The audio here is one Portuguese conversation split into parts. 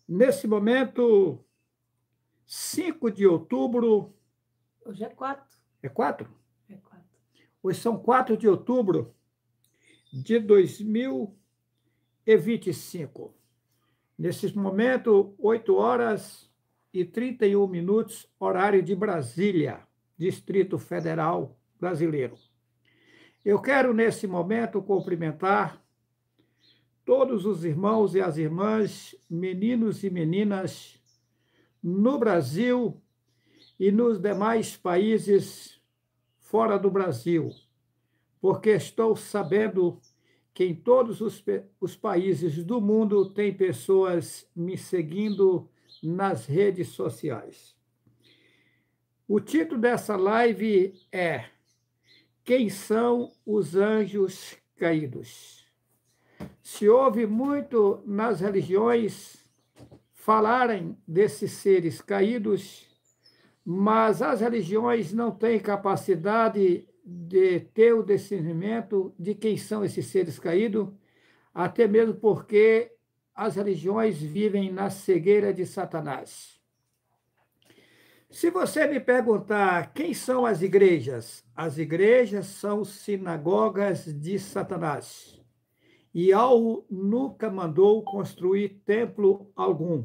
Nesse momento, 5 de outubro. Hoje é 4. É 4? É 4. Hoje são 4 de outubro de 2025. Nesse momento, 8 horas e 31 minutos, horário de Brasília, Distrito Federal Brasileiro. Eu quero, nesse momento, cumprimentar todos os irmãos e as irmãs, meninos e meninas, no Brasil e nos demais países fora do Brasil, porque estou sabendo que em todos os países do mundo tem pessoas me seguindo nas redes sociais. O título dessa live é Quem são os anjos caídos? Se ouve muito nas religiões falarem desses seres caídos, mas as religiões não têm capacidade de ter o discernimento de quem são esses seres caídos, até mesmo porque as religiões vivem na cegueira de Satanás. Se você me perguntar quem são as igrejas são sinagogas de Satanás. E Alvo nunca mandou construir templo algum.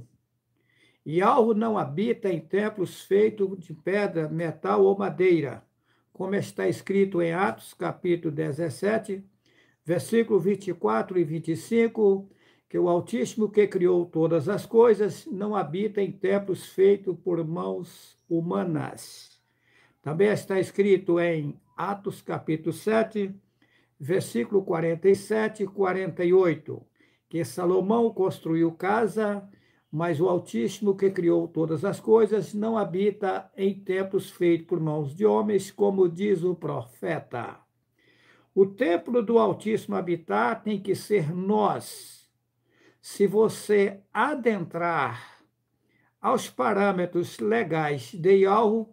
E Alvo não habita em templos feitos de pedra, metal ou madeira, como está escrito em Atos, capítulo 17, versículo 24 e 25, que o Altíssimo que criou todas as coisas não habita em templos feitos por mãos humanas. Também está escrito em Atos, capítulo 7, versículo 47 e 48, que Salomão construiu casa, mas o Altíssimo que criou todas as coisas não habita em templos feitos por mãos de homens, como diz o profeta. O templo do Altíssimo habitar tem que ser nós. Se você adentrar aos parâmetros legais de Yahweh,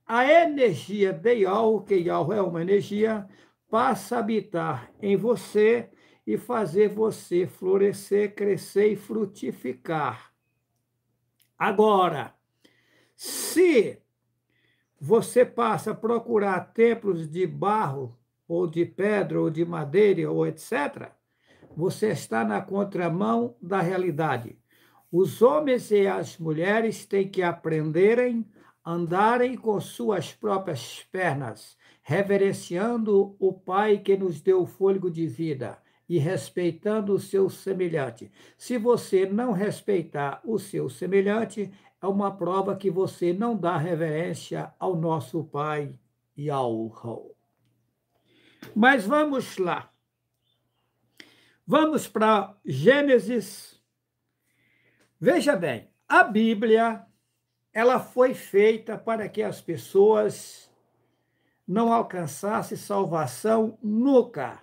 a energia de Yahweh, que Yahweh é uma energia, passa a habitar em você e fazer você florescer, crescer e frutificar. Agora, se você passa a procurar templos de barro, ou de pedra, ou de madeira, ou etc., você está na contramão da realidade. Os homens e as mulheres têm que aprenderem a andarem com suas próprias pernas, reverenciando o Pai que nos deu o fôlego de vida e respeitando o seu semelhante. Se você não respeitar o seu semelhante, é uma prova que você não dá reverência ao nosso Pai Yahweh. Mas vamos lá. Vamos para Gênesis. Veja bem, a Bíblia, ela foi feita para que as pessoas não alcançassem salvação nunca.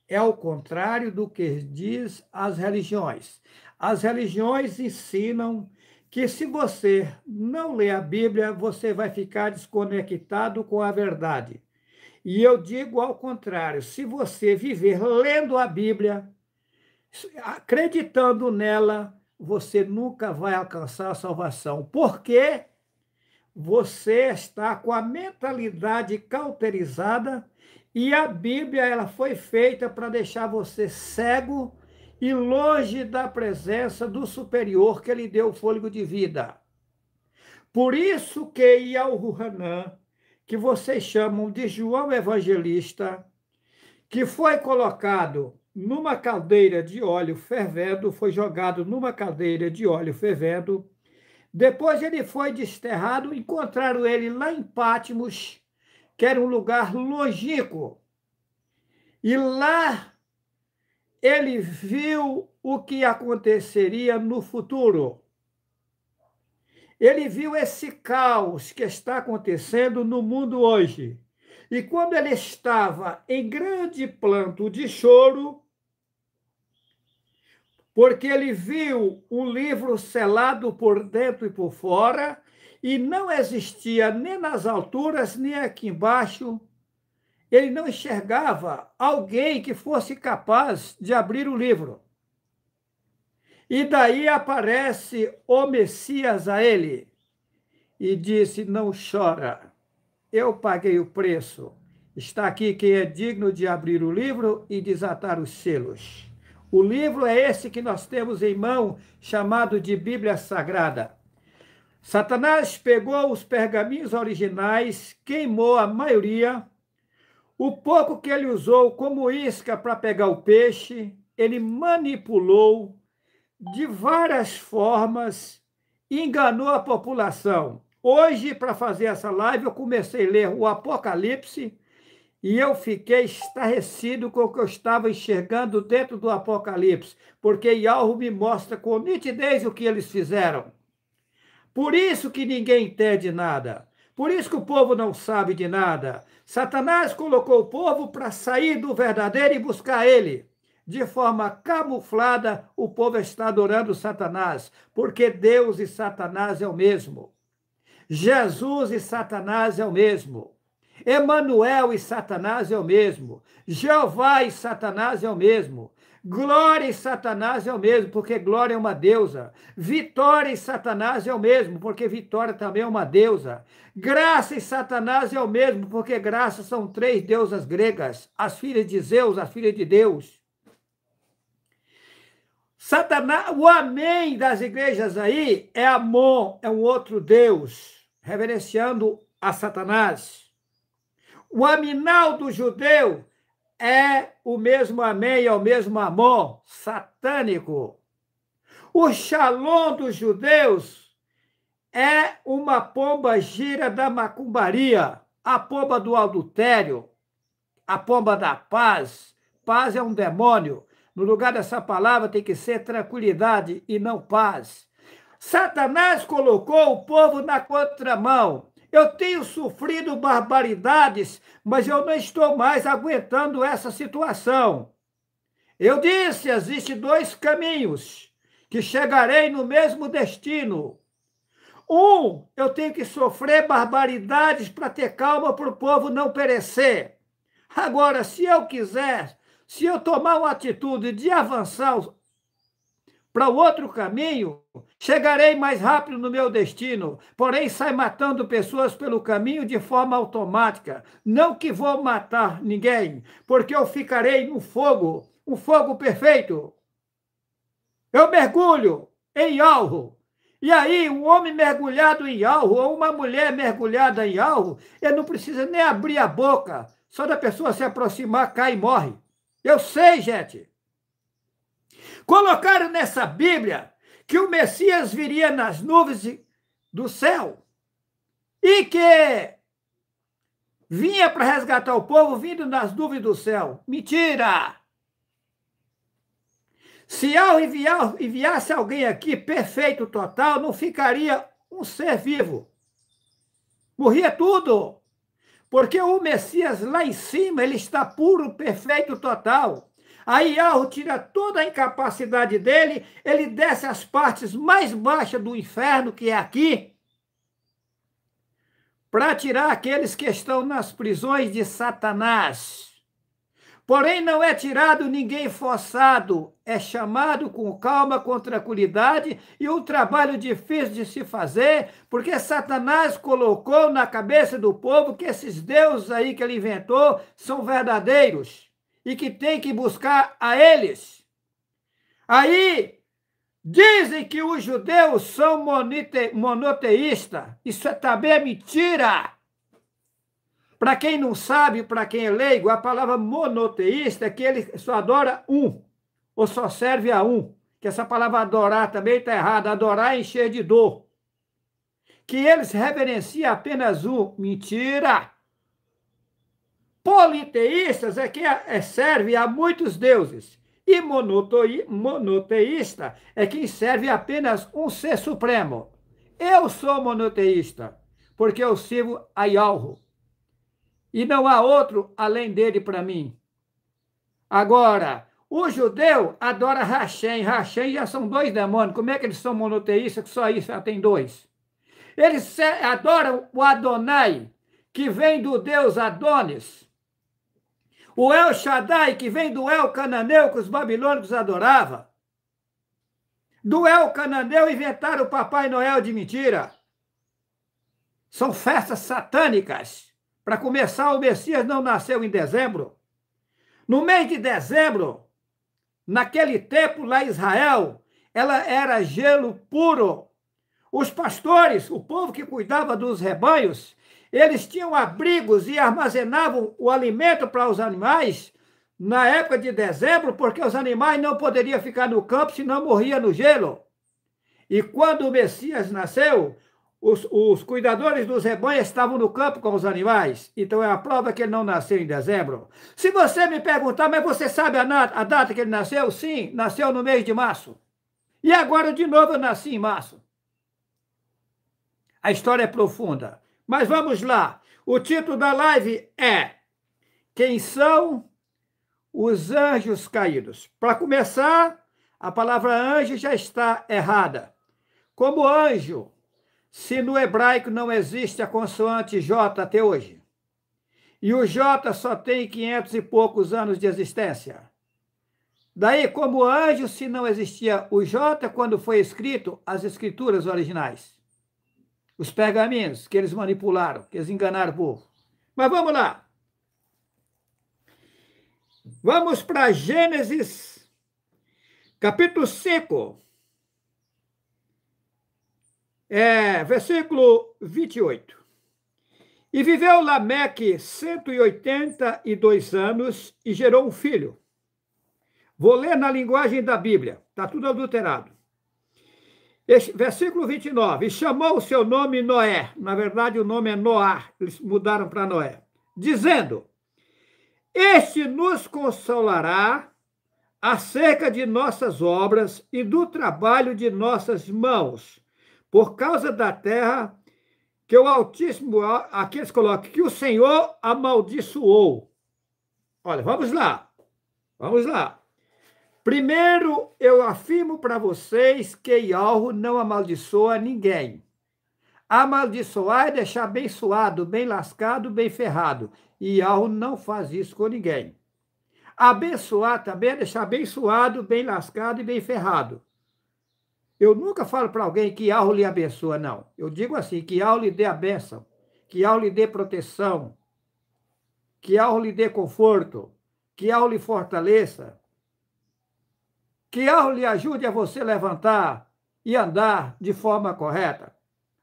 É o contrário do que diz as religiões. As religiões ensinam que se você não ler a Bíblia, você vai ficar desconectado com a verdade. E eu digo ao contrário, se você viver lendo a Bíblia, acreditando nela, você nunca vai alcançar a salvação, porque você está com a mentalidade cauterizada e a Bíblia ela foi feita para deixar você cego e longe da presença do superior que lhe deu o fôlego de vida. Por isso que Yahuanã, que vocês chamam de João Evangelista, que foi colocado numa caldeira de óleo fervendo, foi jogado numa caldeira de óleo fervendo, depois ele foi desterrado, encontraram ele lá em Patmos, que era um lugar longínquo, e lá ele viu o que aconteceria no futuro. Ele viu esse caos que está acontecendo no mundo hoje. E quando ele estava em grande pranto de choro, porque ele viu um livro selado por dentro e por fora, e não existia nem nas alturas, nem aqui embaixo, ele não enxergava alguém que fosse capaz de abrir o livro. E daí aparece o Messias a ele e disse: não chora, eu paguei o preço. Está aqui quem é digno de abrir o livro e desatar os selos. O livro é esse que nós temos em mão, chamado de Bíblia Sagrada. Satanás pegou os pergaminhos originais, queimou a maioria. O pouco que ele usou como isca para pegar o peixe, ele manipulou de várias formas, enganou a população. Hoje, para fazer essa live, eu comecei a ler o Apocalipse e eu fiquei estarrecido com o que eu estava enxergando dentro do Apocalipse, porque Yahweh me mostra com nitidez o que eles fizeram. Por isso que ninguém entende nada. Por isso que o povo não sabe de nada. Satanás colocou o povo para sair do verdadeiro e buscar ele. De forma camuflada, o povo está adorando Satanás, porque Deus e Satanás é o mesmo. Jesus e Satanás é o mesmo. Emanuel e Satanás é o mesmo. Jeová e Satanás é o mesmo. Glória e Satanás é o mesmo, porque Glória é uma deusa. Vitória e Satanás é o mesmo, porque Vitória também é uma deusa. Graça e Satanás é o mesmo, porque Graça são 3 deusas gregas, as filhas de Zeus, as filhas de Deus. Satanás, o amém das igrejas aí é Amon, é um outro deus, reverenciando a Satanás. O aminal do judeu é o mesmo amém, é o mesmo Amon, satânico. O shalom dos judeus é uma pomba gira da macumbaria, a pomba do adultério, a pomba da paz. Paz é um demônio. No lugar dessa palavra tem que ser tranquilidade e não paz. Satanás colocou o povo na contramão. Eu tenho sofrido barbaridades, mas eu não estou mais aguentando essa situação. Eu disse, existem 2 caminhos, que chegarei no mesmo destino. Eu tenho que sofrer barbaridades para ter calma para o povo não perecer. Agora, se eu quiser, se eu tomar uma atitude de avançar para o outro caminho, chegarei mais rápido no meu destino, porém sai matando pessoas pelo caminho de forma automática. Não que vou matar ninguém, porque eu ficarei no fogo, um fogo perfeito. Eu mergulho em algo. E aí, um homem mergulhado em algo, ou uma mulher mergulhada em algo, ele não precisa nem abrir a boca. Só da pessoa se aproximar, cai e morre. Eu sei, gente. Colocaram nessa Bíblia que o Messias viria nas nuvens do céu e que vinha para resgatar o povo vindo nas nuvens do céu. Mentira! Se eu enviasse alguém aqui perfeito, total, não ficaria um ser vivo. Morria tudo. Porque o Messias lá em cima, ele está puro, perfeito, total. Aí Yahweh tira toda a incapacidade dele, ele desce às partes mais baixas do inferno, que é aqui, para tirar aqueles que estão nas prisões de Satanás. Porém, não é tirado ninguém forçado, é chamado com calma, com tranquilidade, e um trabalho difícil de se fazer, porque Satanás colocou na cabeça do povo que esses deuses aí que ele inventou são verdadeiros e que tem que buscar a eles. Aí, dizem que os judeus são monoteístas. Isso também é mentira. Para quem não sabe, para quem é leigo, a palavra monoteísta é que ele só adora um, ou só serve a um. Que essa palavra adorar também está errada. Adorar é encher de dor. Que eles reverenciam apenas um. Mentira! Politeístas é que serve a muitos deuses. E monoteísta é quem serve apenas um ser supremo. Eu sou monoteísta, porque eu sirvo a Yahweh. E não há outro além dele para mim. Agora, o judeu adora Hashem. Hashem já são 2 demônios. Como é que eles são monoteístas, que só isso já tem 2? Eles adoram o Adonai, que vem do deus Adonis. O El Shaddai, que vem do El Cananeu, que os babilônicos adoravam. do El Cananeu inventaram o Papai Noel de mentira. São festas satânicas. Para começar, o Messias não nasceu em dezembro. No mês de dezembro, naquele tempo lá em Israel, ela era gelo puro. Os pastores, o povo que cuidava dos rebanhos, eles tinham abrigos e armazenavam o alimento para os animais na época de dezembro, porque os animais não poderiam ficar no campo, senão morria no gelo. E quando o Messias nasceu, os cuidadores dos rebanhos estavam no campo com os animais. Então é a prova que ele não nasceu em dezembro. Se você me perguntar, mas você sabe a data que ele nasceu? Sim, nasceu no mês de março. E agora, de novo, eu nasci em março. A história é profunda. Mas vamos lá. O título da live é Quem são os anjos caídos? Para começar, a palavra anjo já está errada. Como anjo, se no hebraico não existe a consoante J até hoje, e o J só tem 500 e poucos anos de existência. Daí, como anjo, se não existia o J quando foi escrito as escrituras originais. Os pergaminhos que eles manipularam, que eles enganaram o povo. Mas vamos lá. Vamos para Gênesis, capítulo 5. Versículo 28. E viveu Lameque 182 anos e gerou um filho. Vou ler na linguagem da Bíblia, está tudo adulterado. Versículo 29. E chamou o seu nome Noé. Na verdade, o nome é Noá. Eles mudaram para Noé. Dizendo: Este nos consolará acerca de nossas obras e do trabalho de nossas mãos, por causa da terra que o Altíssimo, aqui eles colocam, que o Senhor amaldiçoou. Olha, vamos lá. Vamos lá. Primeiro, eu afirmo para vocês que Yahweh não amaldiçoa ninguém. Amaldiçoar é deixar bem suado, bem lascado, bem ferrado. E Yahweh não faz isso com ninguém. Abençoar também é deixar bem suado, bem lascado e bem ferrado. Eu nunca falo para alguém que Yahweh lhe abençoa, não. Eu digo assim, que Yahweh lhe dê a bênção, que Yahweh lhe dê proteção, que Yahweh lhe dê conforto, que Yahweh lhe fortaleça, que Yahweh lhe ajude a você levantar e andar de forma correta.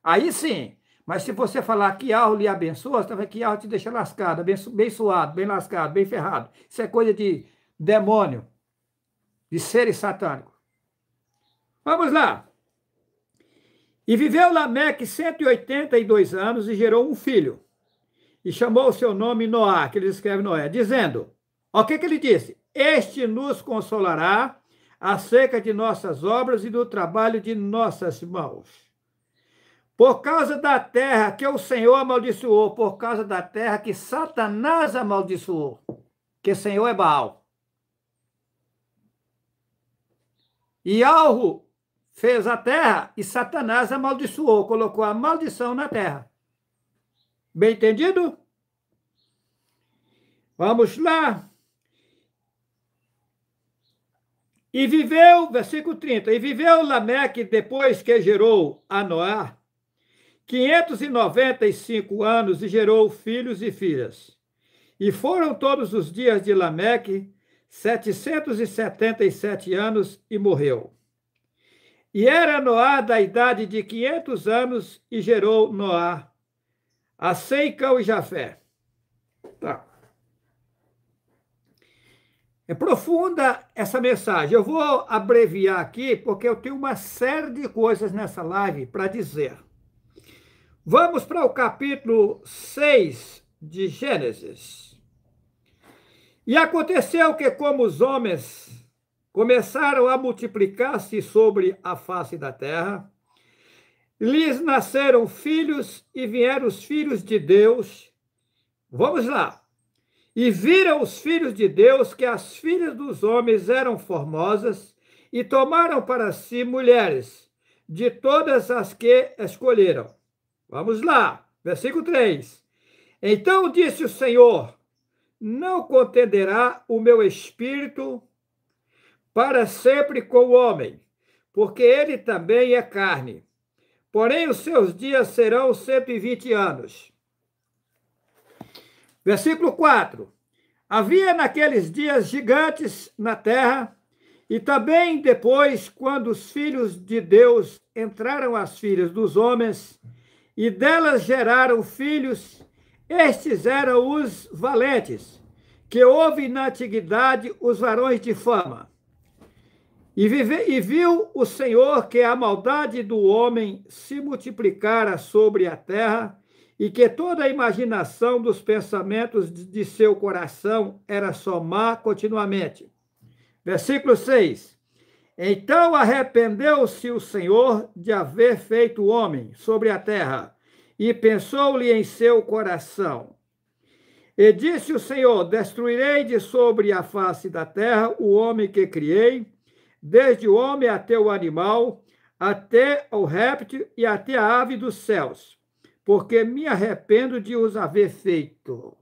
Aí sim, mas se você falar que Yahweh lhe abençoa, você vai que Yahweh te deixa lascado, bem suado, bem lascado, bem ferrado. Isso é coisa de demônio, de seres satânicos. Vamos lá. E viveu Lameque 182 anos e gerou um filho. E chamou o seu nome Noá, que eles escrevem Noé, dizendo, o que ele disse? Este nos consolará acerca de nossas obras e do trabalho de nossas mãos. Por causa da terra que o Senhor amaldiçoou, por causa da terra que Satanás amaldiçoou, que o Senhor é Baal. E Yahweh fez a terra e Satanás amaldiçoou, colocou a maldição na terra. Bem entendido? Vamos lá. E viveu, versículo 30, e viveu Lameque depois que gerou a Noé 595 anos e gerou filhos e filhas. E foram todos os dias de Lameque 777 anos e morreu. E era Noá da idade de 500 anos e gerou Noá a Sem, Cão e Jafé. Tá. É profunda essa mensagem. Eu vou abreviar aqui porque eu tenho uma série de coisas nessa live para dizer. Vamos para o capítulo 6 de Gênesis. E aconteceu que, como os homens começaram a multiplicar-se sobre a face da terra, lhes nasceram filhos e vieram os filhos de Deus. Vamos lá. E viram os filhos de Deus que as filhas dos homens eram formosas e tomaram para si mulheres, de todas as que escolheram. Vamos lá, versículo 3. Então disse o Senhor, não contenderá o meu espírito para sempre com o homem, porque ele também é carne. Porém, os seus dias serão 120 anos. Versículo 4. Havia naqueles dias gigantes na terra, e também depois, quando os filhos de Deus entraram as filhas dos homens, e delas geraram filhos, estes eram os valentes, que houve na antiguidade os varões de fama. E viu o Senhor que a maldade do homem se multiplicara sobre a terra, e que toda a imaginação dos pensamentos de seu coração era só má continuamente. Versículo 6. Então arrependeu-se o Senhor de haver feito o homem sobre a terra, e pensou-lhe em seu coração. E disse o Senhor: destruirei de sobre a face da terra o homem que criei, desde o homem até o animal, até o réptil e até a ave dos céus, porque me arrependo de os haver feito.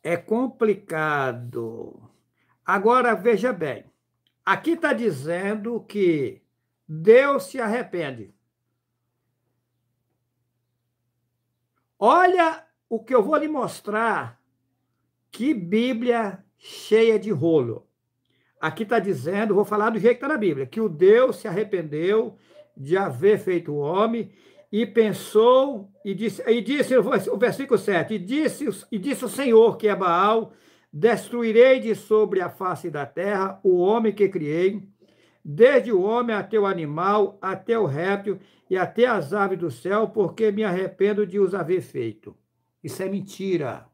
É complicado. Agora, veja bem, aqui está dizendo que Deus se arrepende. Olha o que eu vou lhe mostrar, que Bíblia cheia de rolo. Aqui está dizendo, vou falar do jeito que está na Bíblia, que o Deus se arrependeu de haver feito o homem e pensou, e disse o versículo 7, e disse o Senhor, que é Baal: destruirei de sobre a face da terra o homem que criei, desde o homem até o animal, até o réptil e até as aves do céu, porque me arrependo de os haver feito. Isso é mentira.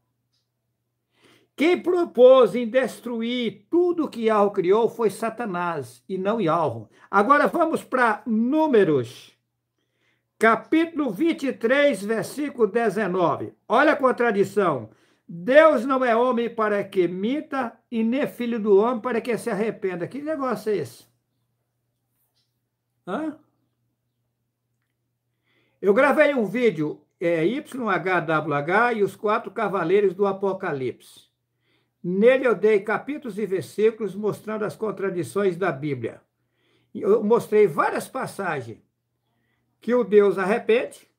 Quem propôs em destruir tudo que Yahweh criou foi Satanás, e não Yahweh. Agora vamos para Números, capítulo 23, versículo 19. Olha a contradição. Deus não é homem para que minta, e nem filho do homem para que se arrependa. Que negócio é esse? Hã? Eu gravei um vídeo, YHWH e os 4 cavaleiros do Apocalipse. Nele eu dei capítulos e versículos mostrando as contradições da Bíblia. Eu mostrei várias passagens que o Deus arrepende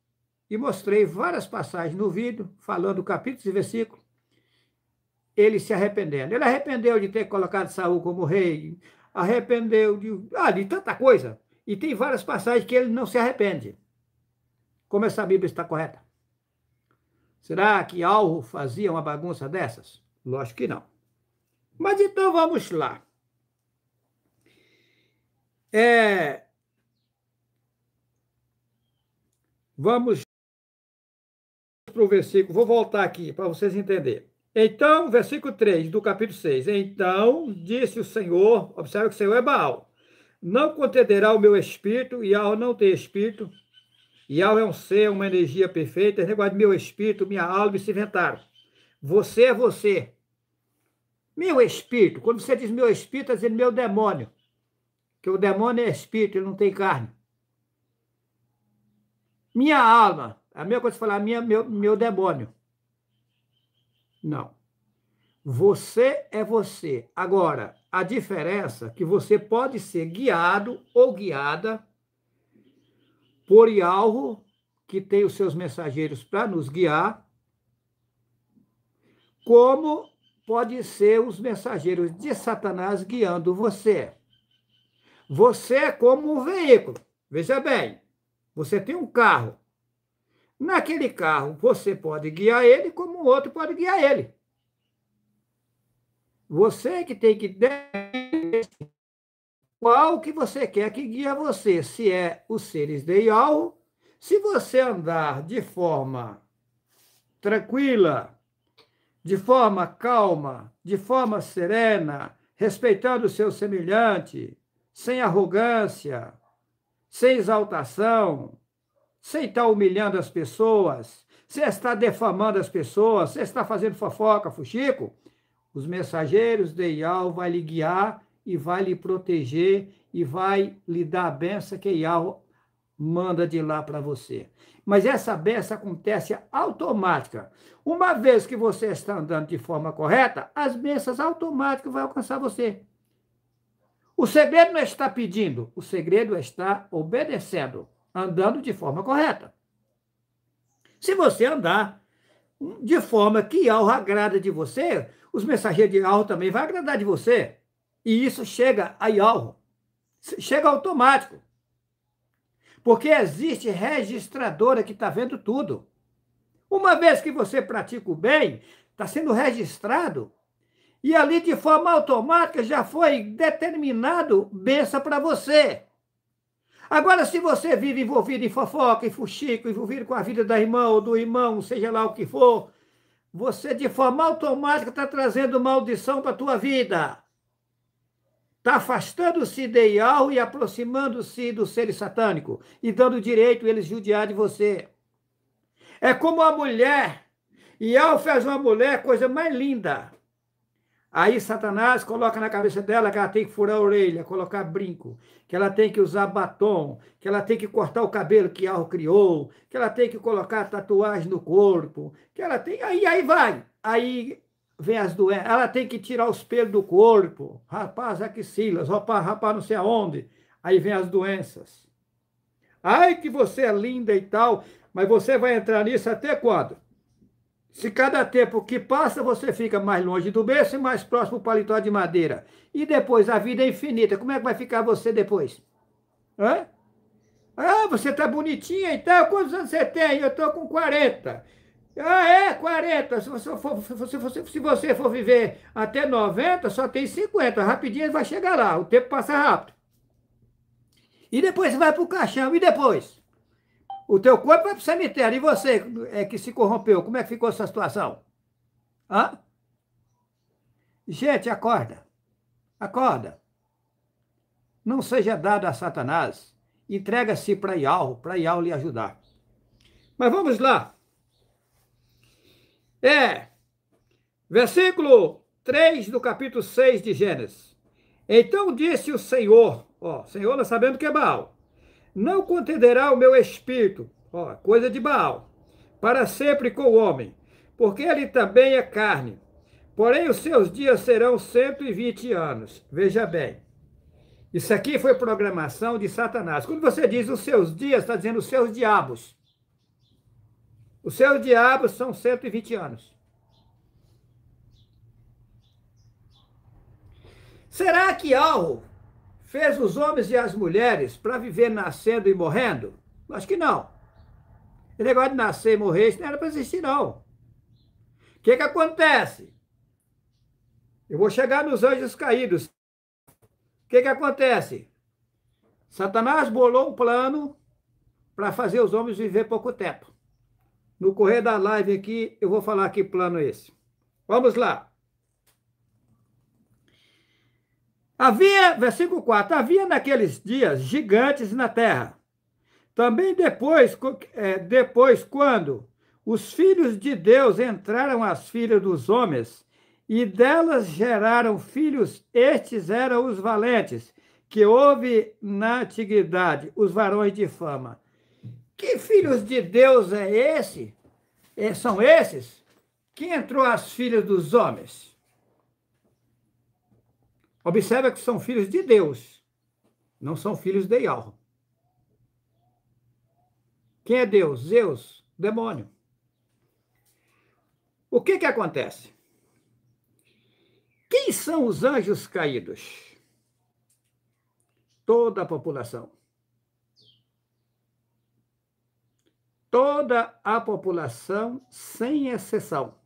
e mostrei várias passagens no vídeo falando capítulos e versículos, ele se arrependendo. Ele arrependeu de ter colocado Saul como rei, arrependeu de tanta coisa. E tem várias passagens que ele não se arrepende. Como essa Bíblia está correta? Será que Alvo fazia uma bagunça dessas? Lógico que não. Mas então vamos lá. Vamos para o versículo, vou voltar aqui para vocês entenderem. Então, versículo 3 do capítulo 6. Então disse o Senhor, observe que o Senhor é Baal: não contenderá o meu espírito, e Yahweh não tem espírito. Yahweh é um ser, uma energia perfeita. Esse negócio de meu espírito, minha alma se inventaram. Você é você. Meu espírito, quando você diz meu espírito, está dizendo meu demônio. Que o demônio é espírito, ele não tem carne. Minha alma, a mesma coisa de falar meu demônio. Não. Você é você. Agora, a diferença é que você pode ser guiado ou guiada por Yahweh, que tem os seus mensageiros para nos guiar, como pode ser os mensageiros de Satanás guiando você. Você é como um veículo. Veja bem, você tem um carro. Naquele carro, você pode guiar ele como o outro pode guiar ele. Você que tem que decidir qual que você quer que guie você. Se é os seres de Yahweh, se você andar de forma tranquila, de forma calma, de forma serena, respeitando o seu semelhante, sem arrogância, sem exaltação, sem estar humilhando as pessoas, sem estar defamando as pessoas, sem estar fazendo fofoca, fuxico, os mensageiros de Yahweh vai lhe guiar e vai lhe proteger e vai lhe dar a benção que Yahweh manda de lá para você. Mas essa benção acontece automática. Uma vez que você está andando de forma correta, as bênçãos automáticas vão alcançar você. O segredo não é estar pedindo, o segredo é estar obedecendo, andando de forma correta. Se você andar de forma que Yahweh agrada de você, os mensageiros de Yahweh também vão agradar de você. E isso chega a Yahweh. Chega automático. Porque existe registradora que está vendo tudo. Uma vez que você pratica o bem, está sendo registrado. E ali, de forma automática, já foi determinado bênção para você. Agora, se você vive envolvido em fofoca, em fuxico, envolvido com a vida da irmã ou do irmão, seja lá o que for, você, de forma automática, está trazendo maldição para a tua vida. Está afastando-se de Yahweh e aproximando-se do ser satânico e dando direito a eles judiar de você. É como a mulher. Yahweh fez uma mulher, coisa mais linda. Aí Satanás coloca na cabeça dela que ela tem que furar a orelha, colocar brinco, que ela tem que usar batom, que ela tem que cortar o cabelo que Yahweh criou, que ela tem que colocar tatuagem no corpo, que ela tem... Aí vai. Aí vem as doenças. Ela tem que tirar os pelos do corpo, rapar as axilas, rapar não sei aonde. Aí vem as doenças. Ai, que você é linda e tal, mas você vai entrar nisso até quando? Se cada tempo que passa, você fica mais longe do berço e mais próximo do paletó de madeira. E depois, a vida é infinita. Como é que vai ficar você depois? Hã? Ah, você tá bonitinha e tal. Quantos anos você tem? Eu tô com 40. Ah, é? 40. Se você for viver até 90, só tem 50. Rapidinho vai chegar lá. O tempo passa rápido. E depois você vai pro caixão. E depois? O teu corpo vai pro cemitério. E você que se corrompeu, como é que ficou essa situação? Hã? Gente, acorda. Acorda. Não seja dado a Satanás. Entrega-se para Yahweh lhe ajudar. Mas vamos lá. Versículo 3 do capítulo 6 de Gênesis. Então disse o Senhor, Senhor nós sabemos que é Baal, não contenderá o meu espírito, coisa de Baal, para sempre com o homem, porque ele também é carne. Porém, os seus dias serão 120 anos. Veja bem. Isso aqui foi programação de Satanás. Quando você diz os seus dias, está dizendo os seus diabos. Os seus diabos são 120 anos. Será que Yahweh fez os homens e as mulheres para viver nascendo e morrendo? Acho que não. Esse negócio de nascer e morrer, isso não era para existir, não. O que acontece? Eu vou chegar nos anjos caídos. O que acontece? Satanás bolou um plano para fazer os homens viver pouco tempo. No correr da live aqui, eu vou falar que plano é esse. Vamos lá. Versículo 4, havia naqueles dias gigantes na terra. Também depois, quando os filhos de Deus entraram às filhas dos homens, e delas geraram filhos, estes eram os valentes, que houve na antiguidade, os varões de fama. Que filhos de Deus é esse? São esses que entrou às filhas dos homens. Observa que são filhos de Deus, não são filhos de Yahweh. Quem é Deus? Zeus, demônio. O que acontece? Quem são os anjos caídos? Toda a população. Toda a população, sem exceção.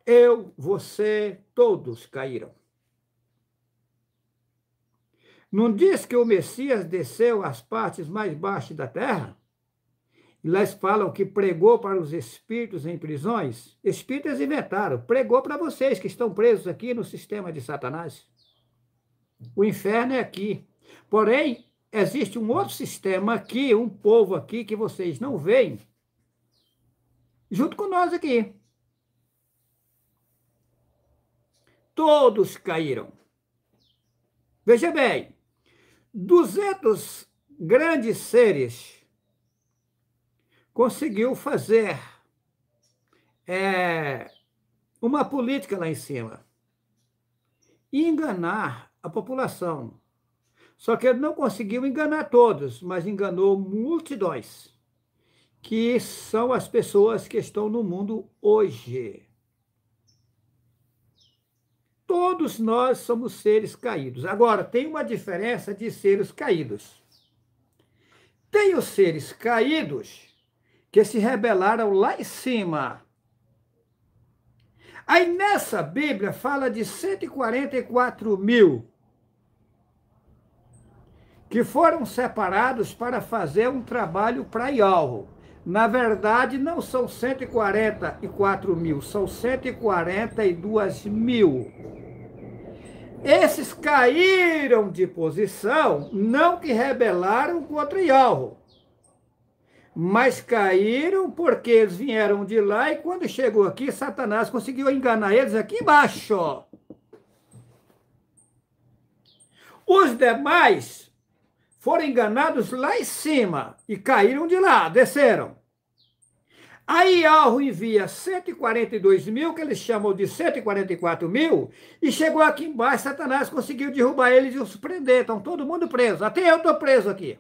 Eu, você, todos caíram. Não diz que o Messias desceu às partes mais baixas da terra? E lá eles falam que pregou para os espíritos em prisões. Espíritos inventaram. Pregou para vocês que estão presos aqui no sistema de Satanás. O inferno é aqui. Porém, existe um outro sistema aqui, um povo aqui que vocês não veem, junto com nós aqui. Todos caíram. Veja bem, 200 grandes seres conseguiu fazer uma política lá em cima. enganar a população. Só que ele não conseguiu enganar todos, mas enganou multidões, que são as pessoas que estão no mundo hoje. Todos nós somos seres caídos. Agora, tem uma diferença de seres caídos. Tem os seres caídos que se rebelaram lá em cima. Aí nessa Bíblia fala de 144 mil que foram separados para fazer um trabalho para Yahweh. Na verdade, não são 144 mil, são 142 mil. Esses caíram de posição, não que rebelaram contra Yahweh, mas caíram porque eles vieram de lá e quando chegou aqui, Satanás conseguiu enganar eles aqui embaixo. Os demais foram enganados lá em cima e caíram de lá, desceram. Aí Yahweh envia 142 mil, que eles chamam de 144 mil, e chegou aqui embaixo, Satanás conseguiu derrubar eles e os prender. Estão todo mundo preso, até eu estou preso aqui.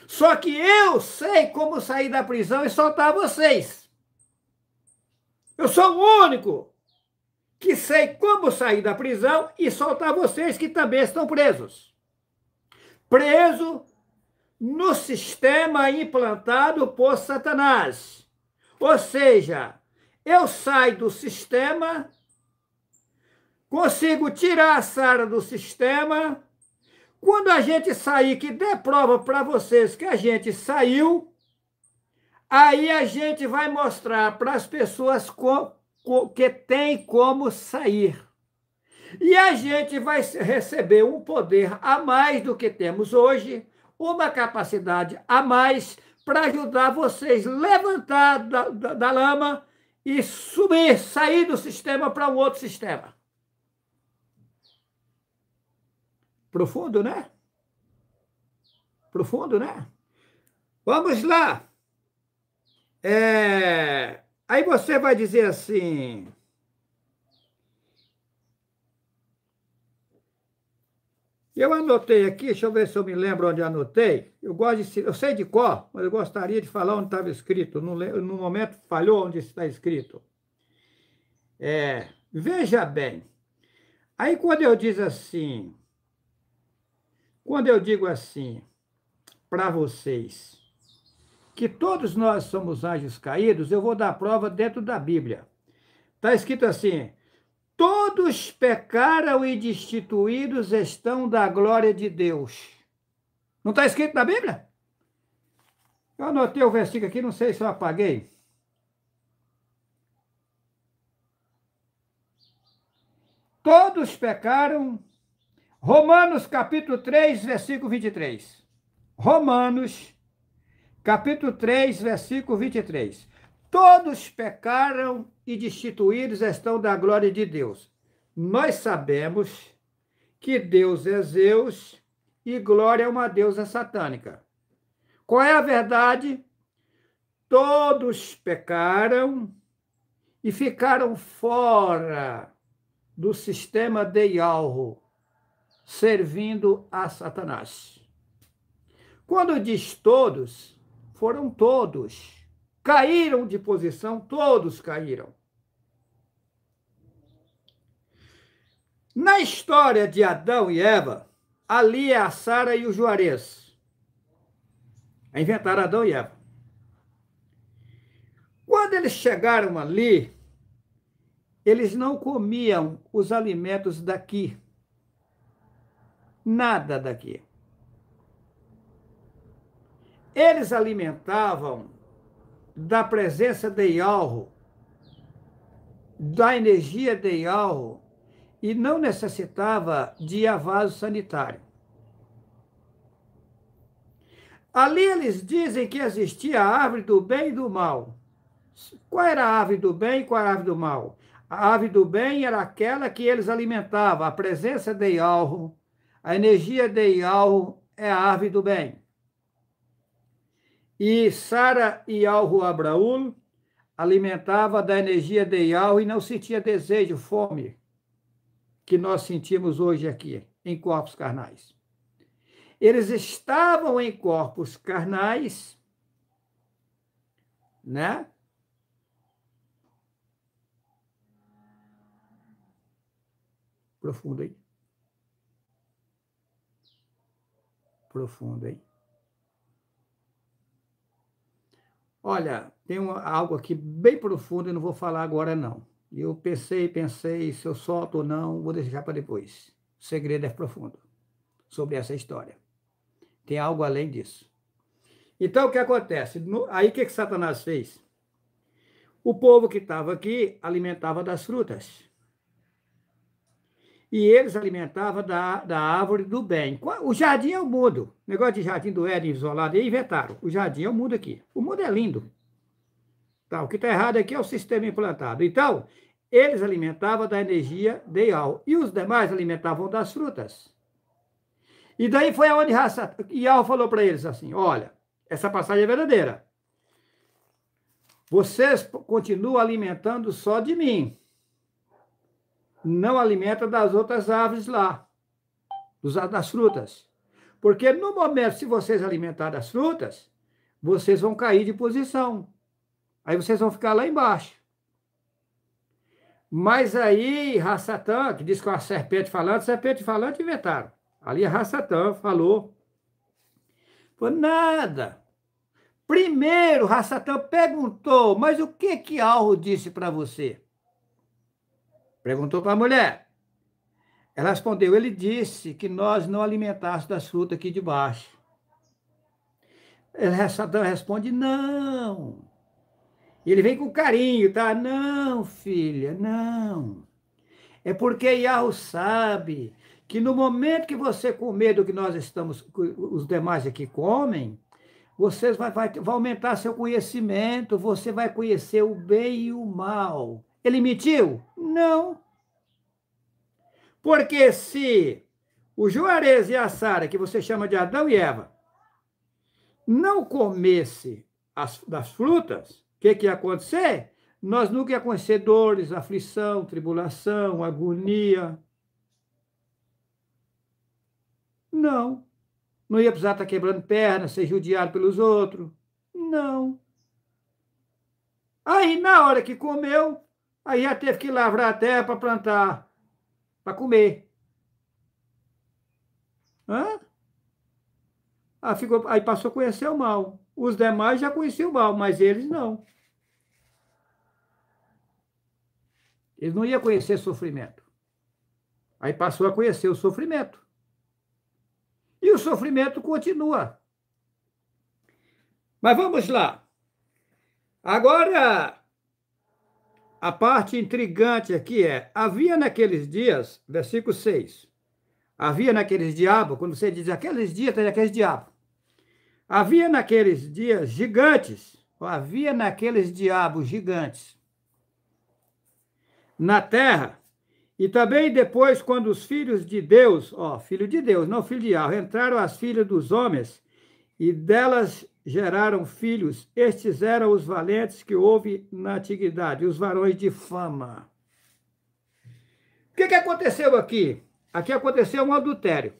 Só que eu sei como sair da prisão e soltar vocês. Eu sou o único que sei como sair da prisão e soltar vocês que também estão presos. Preso no sistema implantado por Satanás. Ou seja, eu saio do sistema, consigo tirar a Sara do sistema. Quando a gente sair, que dê prova para vocês que a gente saiu, aí a gente vai mostrar para as pessoas que tem como sair. E a gente vai receber um poder a mais do que temos hoje, uma capacidade a mais para ajudar vocês a levantar da lama e subir, sair do sistema para um outro sistema. Profundo, né? Profundo, né? Vamos lá. Aí você vai dizer assim... Eu anotei aqui, deixa eu ver se eu me lembro onde anotei. Eu sei de cor, mas eu gostaria de falar onde estava escrito. No momento falhou onde está escrito. Veja bem. Aí quando eu digo assim para vocês que todos nós somos anjos caídos, eu vou dar prova dentro da Bíblia. Está escrito assim: todos pecaram e destituídos estão da glória de Deus. Não está escrito na Bíblia? Eu anotei o versículo aqui, não sei se eu apaguei. Todos pecaram. Romanos capítulo 3, versículo 23. Romanos capítulo 3, versículo 23. Todos pecaram e destituídos estão da glória de Deus. Nós sabemos que Deus é Zeus e glória é uma deusa satânica. Qual é a verdade? Todos pecaram e ficaram fora do sistema de Yahweh, servindo a Satanás. Quando diz todos, foram todos. Caíram de posição, todos caíram. Na história de Adão e Eva, ali é a Sara e o Juarez. Inventaram Adão e Eva. Quando eles chegaram ali, eles não comiam os alimentos daqui. Nada daqui. Eles alimentavam da presença de Yahweh, da energia de Yahweh, e não necessitava de vaso sanitário. Ali eles dizem que existia a árvore do bem e do mal. Qual era a árvore do bem e qual era a árvore do mal? A árvore do bem era aquela que eles alimentavam, a presença de Yahweh, a energia de Yahweh é a árvore do bem. E Sara e Yahweh Abraão alimentava da energia de Yahweh e não sentia desejo, fome. que nós sentimos hoje aqui, em corpos carnais. Eles estavam em corpos carnais, né? Profundo, hein? Profundo, hein? Olha, tem algo aqui bem profundo, eu não vou falar agora, não. Eu pensei, se eu solto ou não, vou deixar para depois. O segredo é profundo sobre essa história. Tem algo além disso. Então, o que acontece? Aí, o que Satanás fez? O povo que estava aqui alimentava das frutas. E eles alimentavam da árvore do bem. O jardim é o mundo. O negócio de jardim do Éden isolado, eles inventaram. O jardim é o mundo aqui. O mundo é lindo. Tá, o que está errado aqui é o sistema implantado. Então, eles alimentavam da energia de Ial. E os demais alimentavam das frutas. E daí foi aonde Ial falou para eles assim, olha, essa passagem é verdadeira. Vocês continuam alimentando só de mim. Não alimenta das outras árvores lá, das frutas. Porque no momento, se vocês alimentarem das frutas, vocês vão cair de posição. Aí vocês vão ficar lá embaixo. Mas aí, Rassatã, que diz que é uma serpente falante inventaram. Ali a Rassatã falou. Falou, nada. Primeiro, Rassatã perguntou, mas o que Alro disse para você? Perguntou para a mulher. Ela respondeu, ele disse que nós não alimentássemos das frutas aqui de baixo. Rassatã responde, não. Ele vem com carinho, tá? Não, filha, não. É porque Yahweh sabe que no momento que você comer do que nós estamos, os demais aqui comem, você vai aumentar seu conhecimento, você vai conhecer o bem e o mal. Ele mentiu? Não. Porque se o Juarez e a Sara, que você chama de Adão e Eva, não comesse das frutas, o que ia acontecer? Nós nunca ia conhecer dores, aflição, tribulação, agonia. Não. Não ia precisar estar quebrando perna, ser judiado pelos outros. Não. Aí, na hora que comeu, aí já teve que lavrar a terra para plantar, para comer. Hã? Aí passou a conhecer o mal. Os demais já conheciam o mal, mas eles não. Eles não iam conhecer sofrimento. Aí passou a conhecer o sofrimento. E o sofrimento continua. Mas vamos lá. Agora, a parte intrigante aqui é, havia naqueles dias, versículo 6, havia naqueles diabos, quando você diz aqueles dias, tem aqueles diabos. Havia naqueles dias gigantes, havia naqueles diabos gigantes na terra, e também depois, quando os filhos de Deus, filho de Deus, não filho de Yahweh, entraram as filhas dos homens, e delas geraram filhos, estes eram os valentes que houve na antiguidade, os varões de fama. O que aconteceu aqui? Aqui aconteceu um adultério.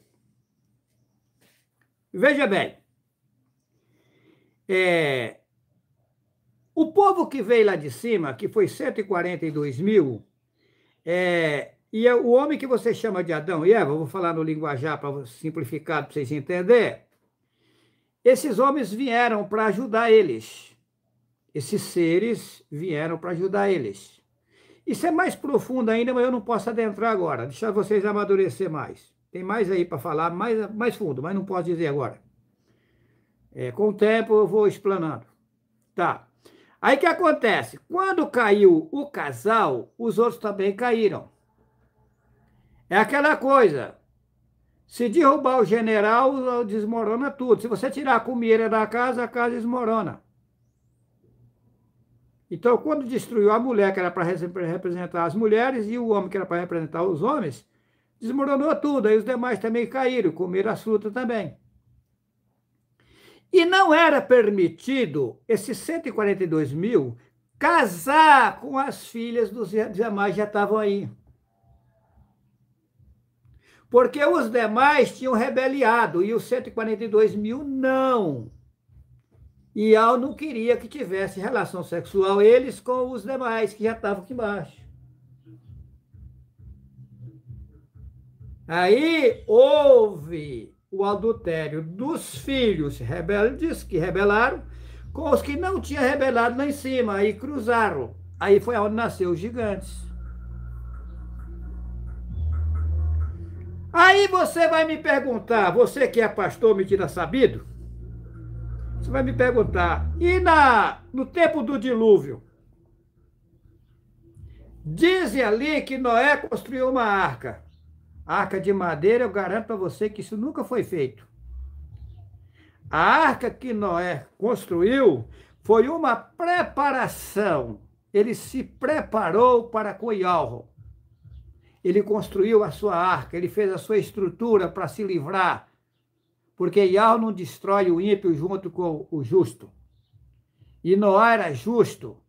Veja bem, o povo que veio lá de cima, que foi 142 mil, e o homem que você chama de Adão e Eva, eu vou falar no linguajar para simplificar, para vocês entenderem, esses homens vieram para ajudar eles. Esses seres vieram para ajudar eles. Isso é mais profundo ainda, mas eu não posso adentrar agora. Deixar vocês amadurecer mais. Tem mais aí para falar, mais fundo, mas não posso dizer agora. Com o tempo eu vou explanando. Tá. Aí o que acontece? Quando caiu o casal, os outros também caíram. É aquela coisa. Se derrubar o general, desmorona tudo. Se você tirar a comida da casa, a casa desmorona. Então, quando destruiu a mulher, que era para representar as mulheres, e o homem, que era para representar os homens, desmoronou tudo. Aí os demais também caíram, comeram as frutas também. E não era permitido, esses 142 mil, casar com as filhas dos demais, já estavam aí. Porque os demais tinham rebeliado e os 142 mil não. E Yahweh não queria que tivesse relação sexual eles com os demais que já estavam aqui embaixo. Aí houve o adultério dos filhos rebeldes que rebelaram com os que não tinham rebelado lá em cima, aí cruzaram. Aí foi onde nasceu os gigantes. Aí você vai me perguntar, você que é pastor metido sabido, você vai me perguntar, e no tempo do dilúvio? Dizem ali que Noé construiu uma arca. Arca de madeira, eu garanto para você que isso nunca foi feito. A arca que Noé construiu foi uma preparação. Ele se preparou para com Yahweh. Ele construiu a sua arca, ele fez a sua estrutura para se livrar. Porque Yahweh não destrói o ímpio junto com o justo. E Noé era justo.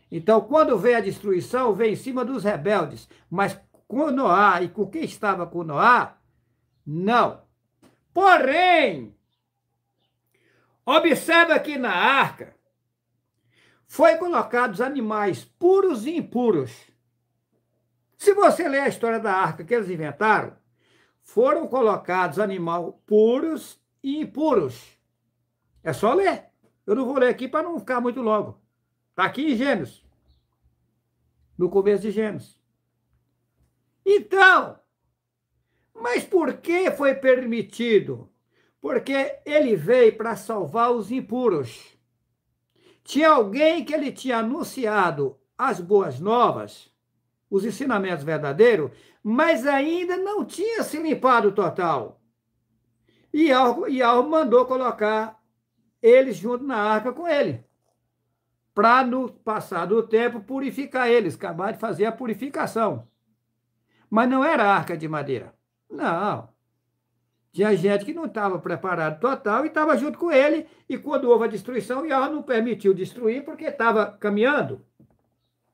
Então, quando veio a destruição, veio em cima dos rebeldes. Mas com Noé e com quem estava com Noé, não. Porém, observa que na arca foi colocados animais puros e impuros. Se você ler a história da arca que eles inventaram, foram colocados animais puros e impuros. É só ler. Eu não vou ler aqui para não ficar muito longo. Está aqui em Gênesis. No começo de Gênesis. Então, mas por que foi permitido? Porque ele veio para salvar os impuros. Tinha alguém que ele tinha anunciado as boas novas, os ensinamentos verdadeiros, mas ainda não tinha se limpado total. E Yahweh mandou colocar eles junto na arca com ele, para no passar do tempo purificar eles, acabar de fazer a purificação. Mas não era arca de madeira. Não. Tinha gente que não estava preparado total e estava junto com ele, e quando houve a destruição, Yahweh não permitiu destruir porque estava caminhando.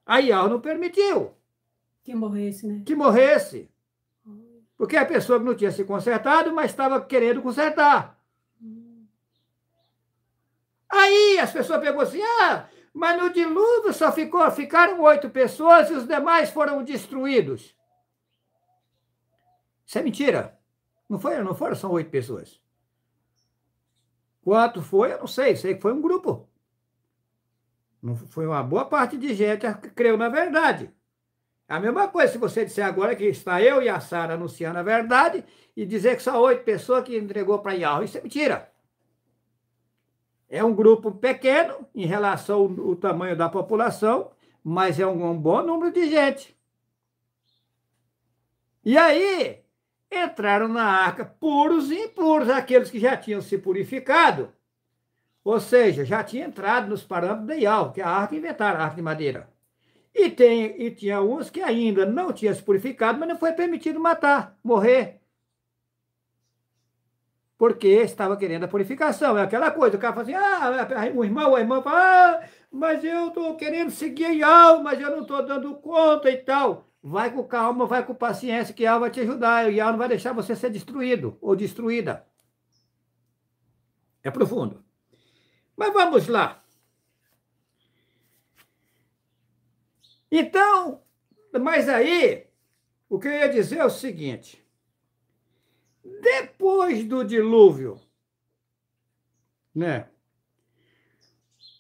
Aí Yahweh não permitiu. Que morresse, né? Que morresse. Porque a pessoa que não tinha se consertado, mas estava querendo consertar. Aí as pessoas pegou assim, mas no dilúvio só ficaram 8 pessoas e os demais foram destruídos. Isso é mentira. Não foram só 8 pessoas. Quanto foi, eu não sei. Sei que foi um grupo. Não foi uma boa parte de gente que creu na verdade. A mesma coisa se você disser agora que está eu e a Sara anunciando a verdade e dizer que só 8 pessoas que entregou para Yahweh. Isso é mentira. É um grupo pequeno em relação ao tamanho da população, mas é um bom número de gente. E aí, entraram na arca puros e impuros, aqueles que já tinham se purificado, ou seja, já tinham entrado nos parâmetros de Yahweh, que a arca inventaram, a arca de madeira. E tinha uns que ainda não tinham se purificado, mas não foi permitido matar, morrer. Porque estava querendo a purificação. É aquela coisa, o cara fala assim, o irmão ou a irmã fala, mas eu estou querendo seguir Yahweh, mas eu não estou dando conta e tal. Vai com calma, vai com paciência, que Yahweh vai te ajudar. E Yahweh não vai deixar você ser destruído ou destruída. É profundo. Mas vamos lá. Então, mas aí, o que eu ia dizer é o seguinte. Depois do dilúvio, né?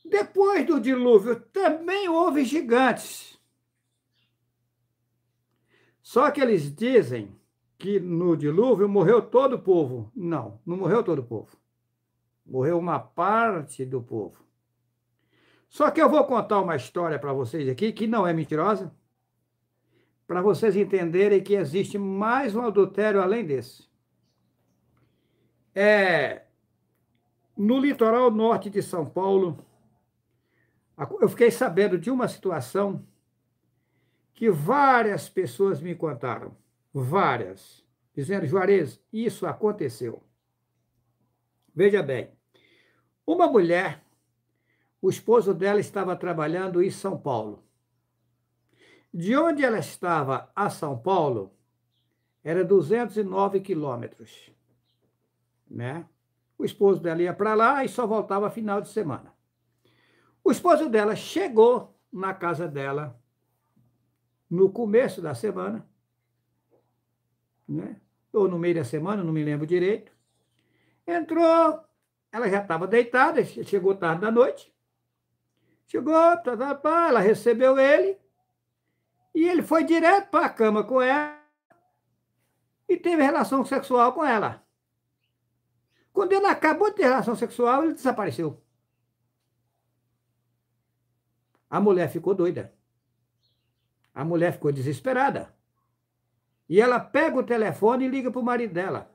Depois do dilúvio também houve gigantes. Só que eles dizem que no dilúvio morreu todo o povo. Não, não morreu todo o povo. Morreu uma parte do povo. Só que eu vou contar uma história para vocês aqui, que não é mentirosa, para vocês entenderem que existe mais um adultério além desse. No litoral norte de São Paulo, eu fiquei sabendo de uma situação que várias pessoas me contaram, várias, dizendo, Juarez, isso aconteceu. Veja bem, uma mulher, o esposo dela estava trabalhando em São Paulo. De onde ela estava a São Paulo, era 209 quilômetros, né? O esposo dela ia para lá e só voltava final de semana. O esposo dela chegou na casa dela no começo da semana, né? Ou no meio da semana, não me lembro direito. Entrou, ela já estava deitada, chegou tarde da noite. Chegou, ela recebeu ele e ele foi direto para a cama com ela e teve relação sexual com ela. Quando ele acabou de ter relação sexual, ele desapareceu. A mulher ficou doida. A mulher ficou desesperada. E ela pega o telefone e liga para o marido dela.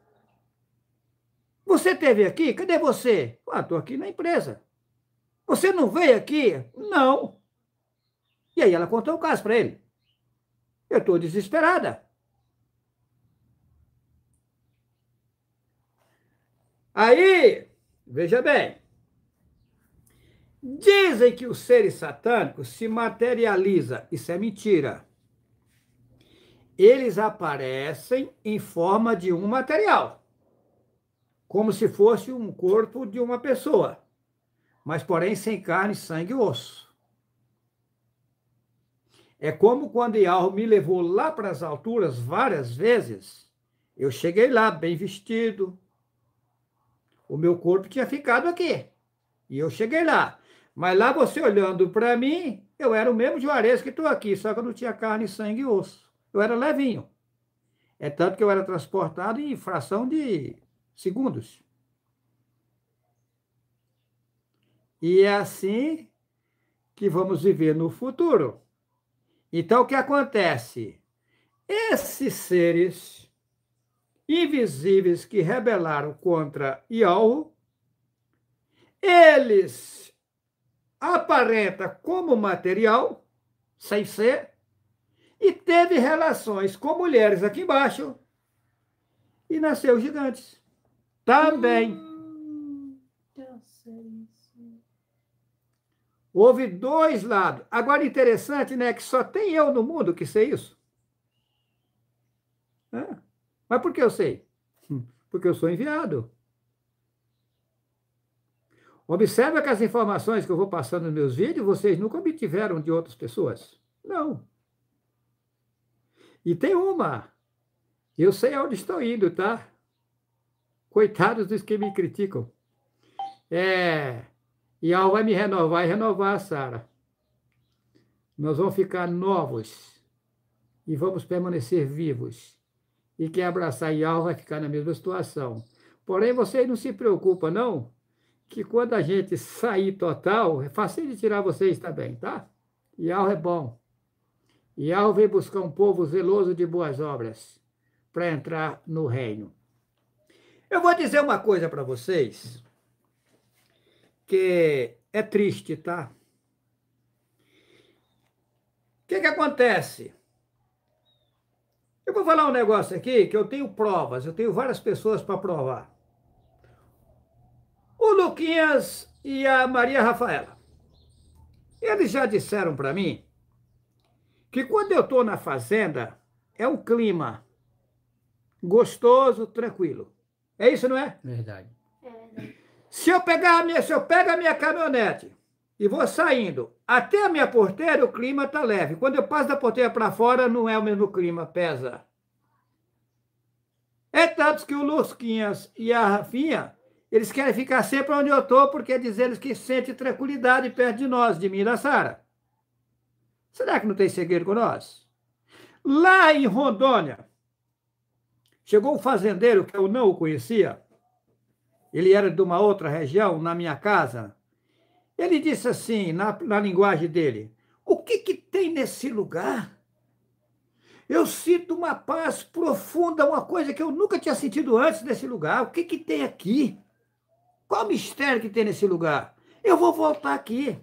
Você esteve aqui? Cadê você? Estou aqui na empresa. Você não veio aqui? Não. E aí ela contou o caso para ele. Eu estou desesperada. Aí, veja bem, dizem que os seres satânicos se materializam. Isso é mentira. Eles aparecem em forma de um material, como se fosse um corpo de uma pessoa, mas porém sem carne, sangue e osso. É como quando Yahweh me levou lá para as alturas várias vezes. Eu cheguei lá bem vestido, o meu corpo tinha ficado aqui, e eu cheguei lá. Mas lá você olhando para mim, eu era o mesmo Juarez que estou aqui, só que eu não tinha carne, sangue e osso. Eu era levinho. É tanto que eu era transportado em fração de segundos. E é assim que vamos viver no futuro. Então, o que acontece? Esses seres invisíveis que rebelaram contra Yahweh, eles aparentam como material, sem ser, e teve relações com mulheres aqui embaixo e nasceu gigantes. Também. Eu sei isso. Houve dois lados. Agora, interessante, né, que só tem eu no mundo que sei isso. Mas por que eu sei? Porque eu sou enviado. Observa que as informações que eu vou passando nos meus vídeos, vocês nunca obtiveram de outras pessoas. Não. E tem uma. Eu sei onde estou indo, tá? Coitados dos que me criticam. Yahweh vai me renovar e renovar a Sara. Nós vamos ficar novos e vamos permanecer vivos. E quem abraçar Yahweh vai ficar na mesma situação. Porém, vocês não se preocupam, não, que quando a gente sair total, é fácil de tirar vocês também, tá? Yahweh é bom. Yahweh vem buscar um povo zeloso de boas obras para entrar no reino. Eu vou dizer uma coisa para vocês, que é triste, tá? O que acontece? Eu vou falar um negócio aqui que eu tenho provas, eu tenho várias pessoas para provar. O Luquinhas e a Maria Rafaela. Eles já disseram para mim que quando eu estou na fazenda, é um clima gostoso, tranquilo. É isso, não é? Verdade. Se eu pego a minha caminhonete e vou saindo até a minha porteira, o clima está leve. Quando eu passo da porteira para fora, não é o mesmo clima, pesa. É tanto que o Luquinhas e a Rafinha, eles querem ficar sempre onde eu estou, porque diz eles que sentem tranquilidade perto de nós, de mim e da Sara. Será que não tem segredo com nós? Lá em Rondônia, chegou um fazendeiro que eu não o conhecia. Ele era de uma outra região, na minha casa. Ele disse assim, na linguagem dele, o que tem nesse lugar? Eu sinto uma paz profunda, uma coisa que eu nunca tinha sentido antes nesse lugar. O que tem aqui? Qual o mistério que tem nesse lugar? Eu vou voltar aqui.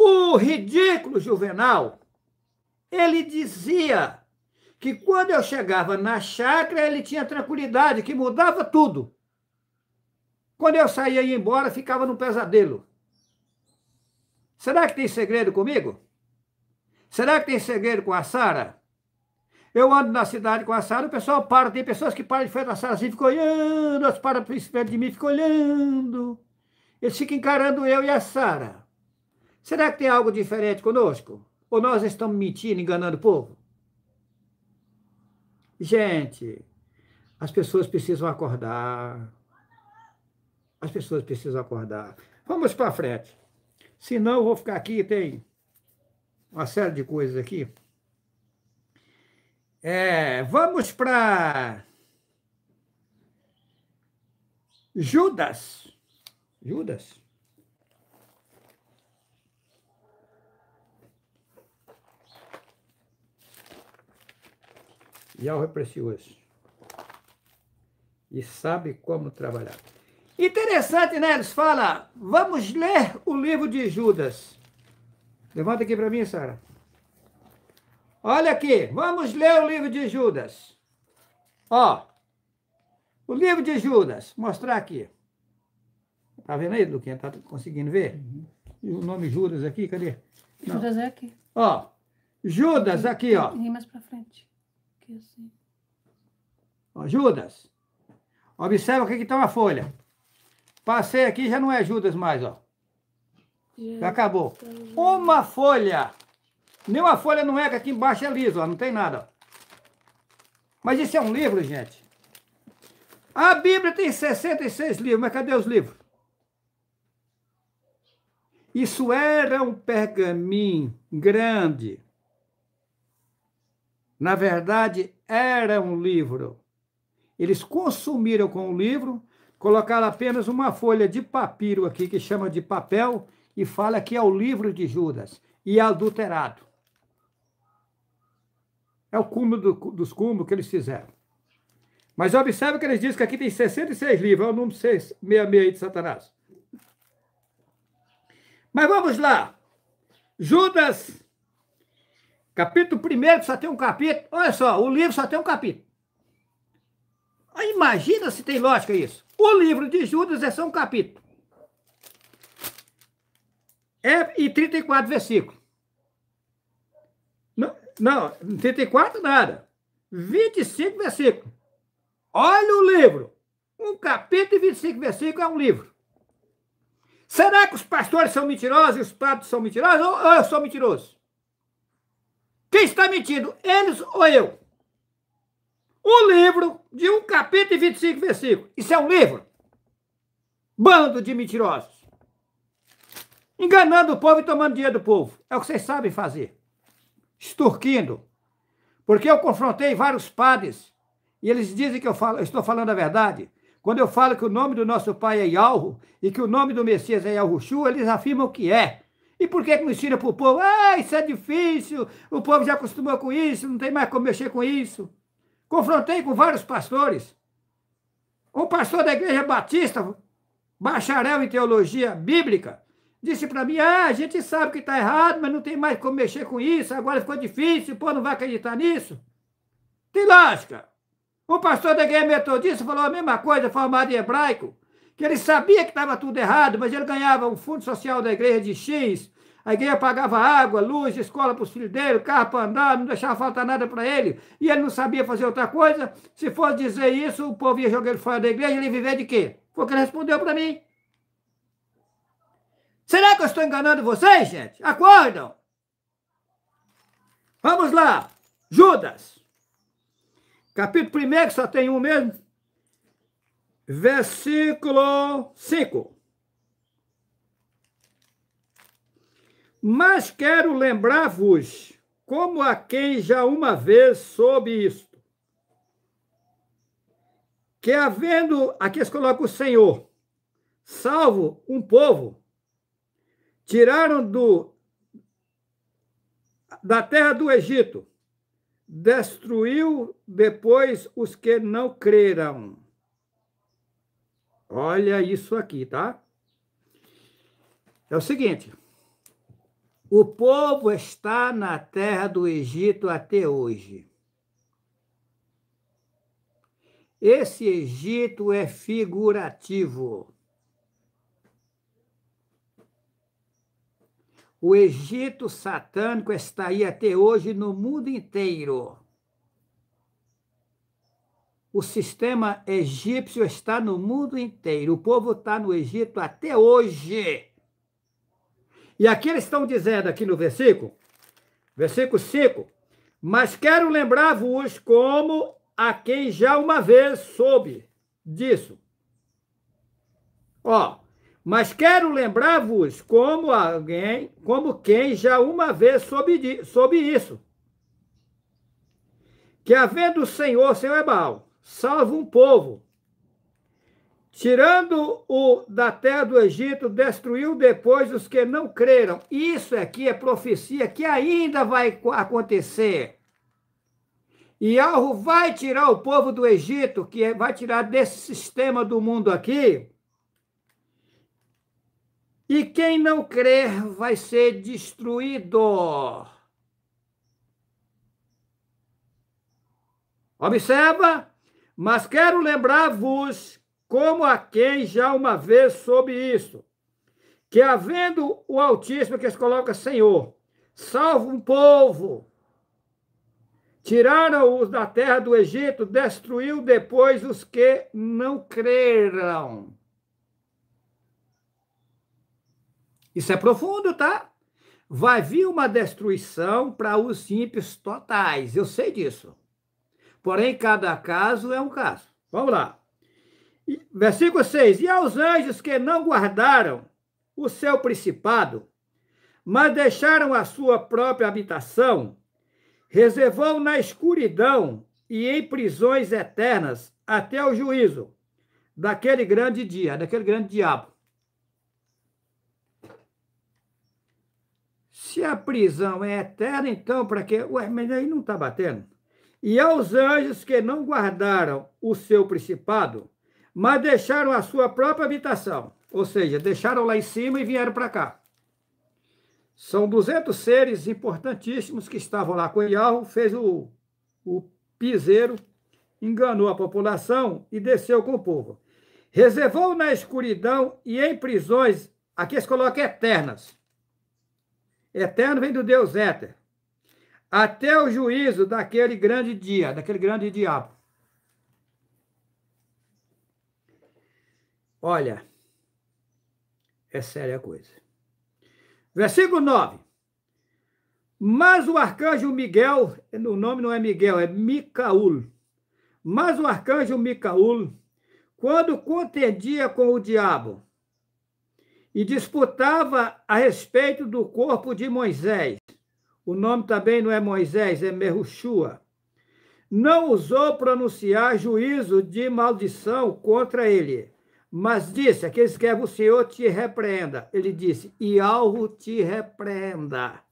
O ridículo Juvenal, ele dizia que quando eu chegava na chácara, ele tinha tranquilidade, que mudava tudo. Quando eu saía e ia embora, ficava num pesadelo. Será que tem segredo comigo? Será que tem segredo com a Sara? Eu ando na cidade com a Sara, o pessoal para, tem pessoas que param de frente da Sara assim, ficam olhando, elas param perto de mim, ficam olhando. Eles ficam encarando eu e a Sara. Será que tem algo diferente conosco? Ou nós estamos mentindo, enganando o povo? Gente, as pessoas precisam acordar. As pessoas precisam acordar. Vamos para frente. Senão eu vou ficar aqui, tem uma série de coisas aqui. Vamos para Judas. Judas. Yahweh é precioso. E sabe como trabalhar. Interessante, né? Eles falam, vamos ler o livro de Judas. Levanta aqui para mim, Sara. Olha aqui, vamos ler o livro de Judas. Ó, o livro de Judas, mostrar aqui. Tá vendo aí, Luquinha? Tá conseguindo ver? Uhum. E o nome Judas aqui, cadê? Não. Judas é aqui. Ó, Judas aqui, ó. E mais pra frente. Aqui assim. Ó, Judas. Observa o que está uma folha. Passei aqui, já não é Judas mais, ó. Já acabou. Uma folha. Nenhuma folha não é, que aqui embaixo é liso, ó, não tem nada. Ó. Mas isso é um livro, gente. A Bíblia tem 66 livros, mas cadê os livros? Isso era um pergaminho grande. Na verdade, era um livro. Eles consumiram com o livro, colocaram apenas uma folha de papiro aqui, que chama de papel, e fala que é o livro de Judas, e é adulterado. É o cúmulo dos cúmulos que eles fizeram. Mas observe que eles dizem que aqui tem 66 livros, é o número 666 aí de Satanás. Mas vamos lá. Judas, capítulo 1, só tem um capítulo. Olha só, o livro só tem um capítulo. Imagina se tem lógica isso. O livro de Judas é só um capítulo. E 34 versículos. Não, 34 nada. 25 versículos. Olha o livro. Um capítulo e 25 versículos é um livro. Será que os pastores são mentirosos e os padres são mentirosos? Ou eu sou mentiroso? Quem está mentindo? Eles ou eu? Um livro de um capítulo e 25 versículos. Isso é um livro? Bando de mentirosos. Enganando o povo e tomando dinheiro do povo. É o que vocês sabem fazer. Extorquindo. Porque eu confrontei vários padres e eles dizem que eu estou falando a verdade. Quando eu falo que o nome do nosso pai é Yahweh e que o nome do Messias é Yahushua, eles afirmam que é. E por que não ensina para o povo? Isso é difícil, o povo já acostumou com isso, não tem mais como mexer com isso. Confrontei com vários pastores. Um pastor da igreja batista, bacharel em teologia bíblica, disse para mim, a gente sabe que está errado, mas não tem mais como mexer com isso, agora ficou difícil, o povo não vai acreditar nisso. Tem lógica. O pastor da igreja metodista falou a mesma coisa, formado em hebraico, que ele sabia que estava tudo errado, mas ele ganhava o fundo social da igreja de X, a igreja pagava água, luz, escola para os filhos dele, carro para andar, não deixava faltar nada para ele, e ele não sabia fazer outra coisa. Se fosse dizer isso, o povo ia jogar ele fora da igreja, ele ia viver de quê? Foi o que ele respondeu para mim. Será que eu estou enganando vocês, gente? Acordam! Vamos lá! Judas! Capítulo 1, que só tem um mesmo. Versículo 5. Mas quero lembrar-vos, como a quem já uma vez soube isto, que havendo, aqui eles colocam o Senhor, salvo um povo, tiraram da terra do Egito, destruiu depois os que não creram. Olha isso aqui, tá? É o seguinte, o povo está na terra do Egito até hoje. Esse Egito é figurativo. O Egito satânico está aí até hoje no mundo inteiro. O sistema egípcio está no mundo inteiro. O povo está no Egito até hoje. E aqui eles estão dizendo, aqui no versículo 5, mas quero lembrar-vos como a quem já uma vez soube disso. Ó, mas quero lembrar-vos como quem já uma vez soube isso. Que havendo o Senhor é Baal, salva um povo, tirando-o da terra do Egito, destruiu depois os que não creram. Isso aqui é profecia que ainda vai acontecer. E Yahweh vai tirar o povo do Egito, vai tirar desse sistema do mundo aqui. E quem não crer vai ser destruído. Observa, mas quero lembrar-vos como a quem já uma vez soube isso, que havendo o Altíssimo que se coloca Senhor, salva um povo, tiraram-os da terra do Egito, destruiu depois os que não creram. Isso é profundo, tá? Vai vir uma destruição para os ímpios totais, eu sei disso. Porém, cada caso é um caso. Vamos lá. Versículo 6. E aos anjos que não guardaram o seu principado, mas deixaram a sua própria habitação, reservou na escuridão e em prisões eternas até o juízo daquele grande dia, daquele grande diabo. Se a prisão é eterna, então para quê? Ué, mas aí não está batendo. E aos anjos que não guardaram o seu principado, mas deixaram a sua própria habitação, ou seja, deixaram lá em cima e vieram para cá. São 200 seres importantíssimos que estavam lá com Yahweh, fez o piseiro, enganou a população e desceu com o povo. Reservou na escuridão e em prisões, aqui se coloca eternas. Eterno vem do Deus éter. Até o juízo daquele grande dia, daquele grande diabo. Olha, é séria a coisa. Versículo 9. Mas o arcanjo Miguel, o nome não é Miguel, é Micaul. Mas o arcanjo Micaul, quando contendia com o diabo e disputava a respeito do corpo de Moisés, o nome também não é Moisés, é Mehushua, não ousou pronunciar juízo de maldição contra ele, mas disse, aquele que escreve, o Senhor te repreenda. Ele disse, Yahweh te repreenda.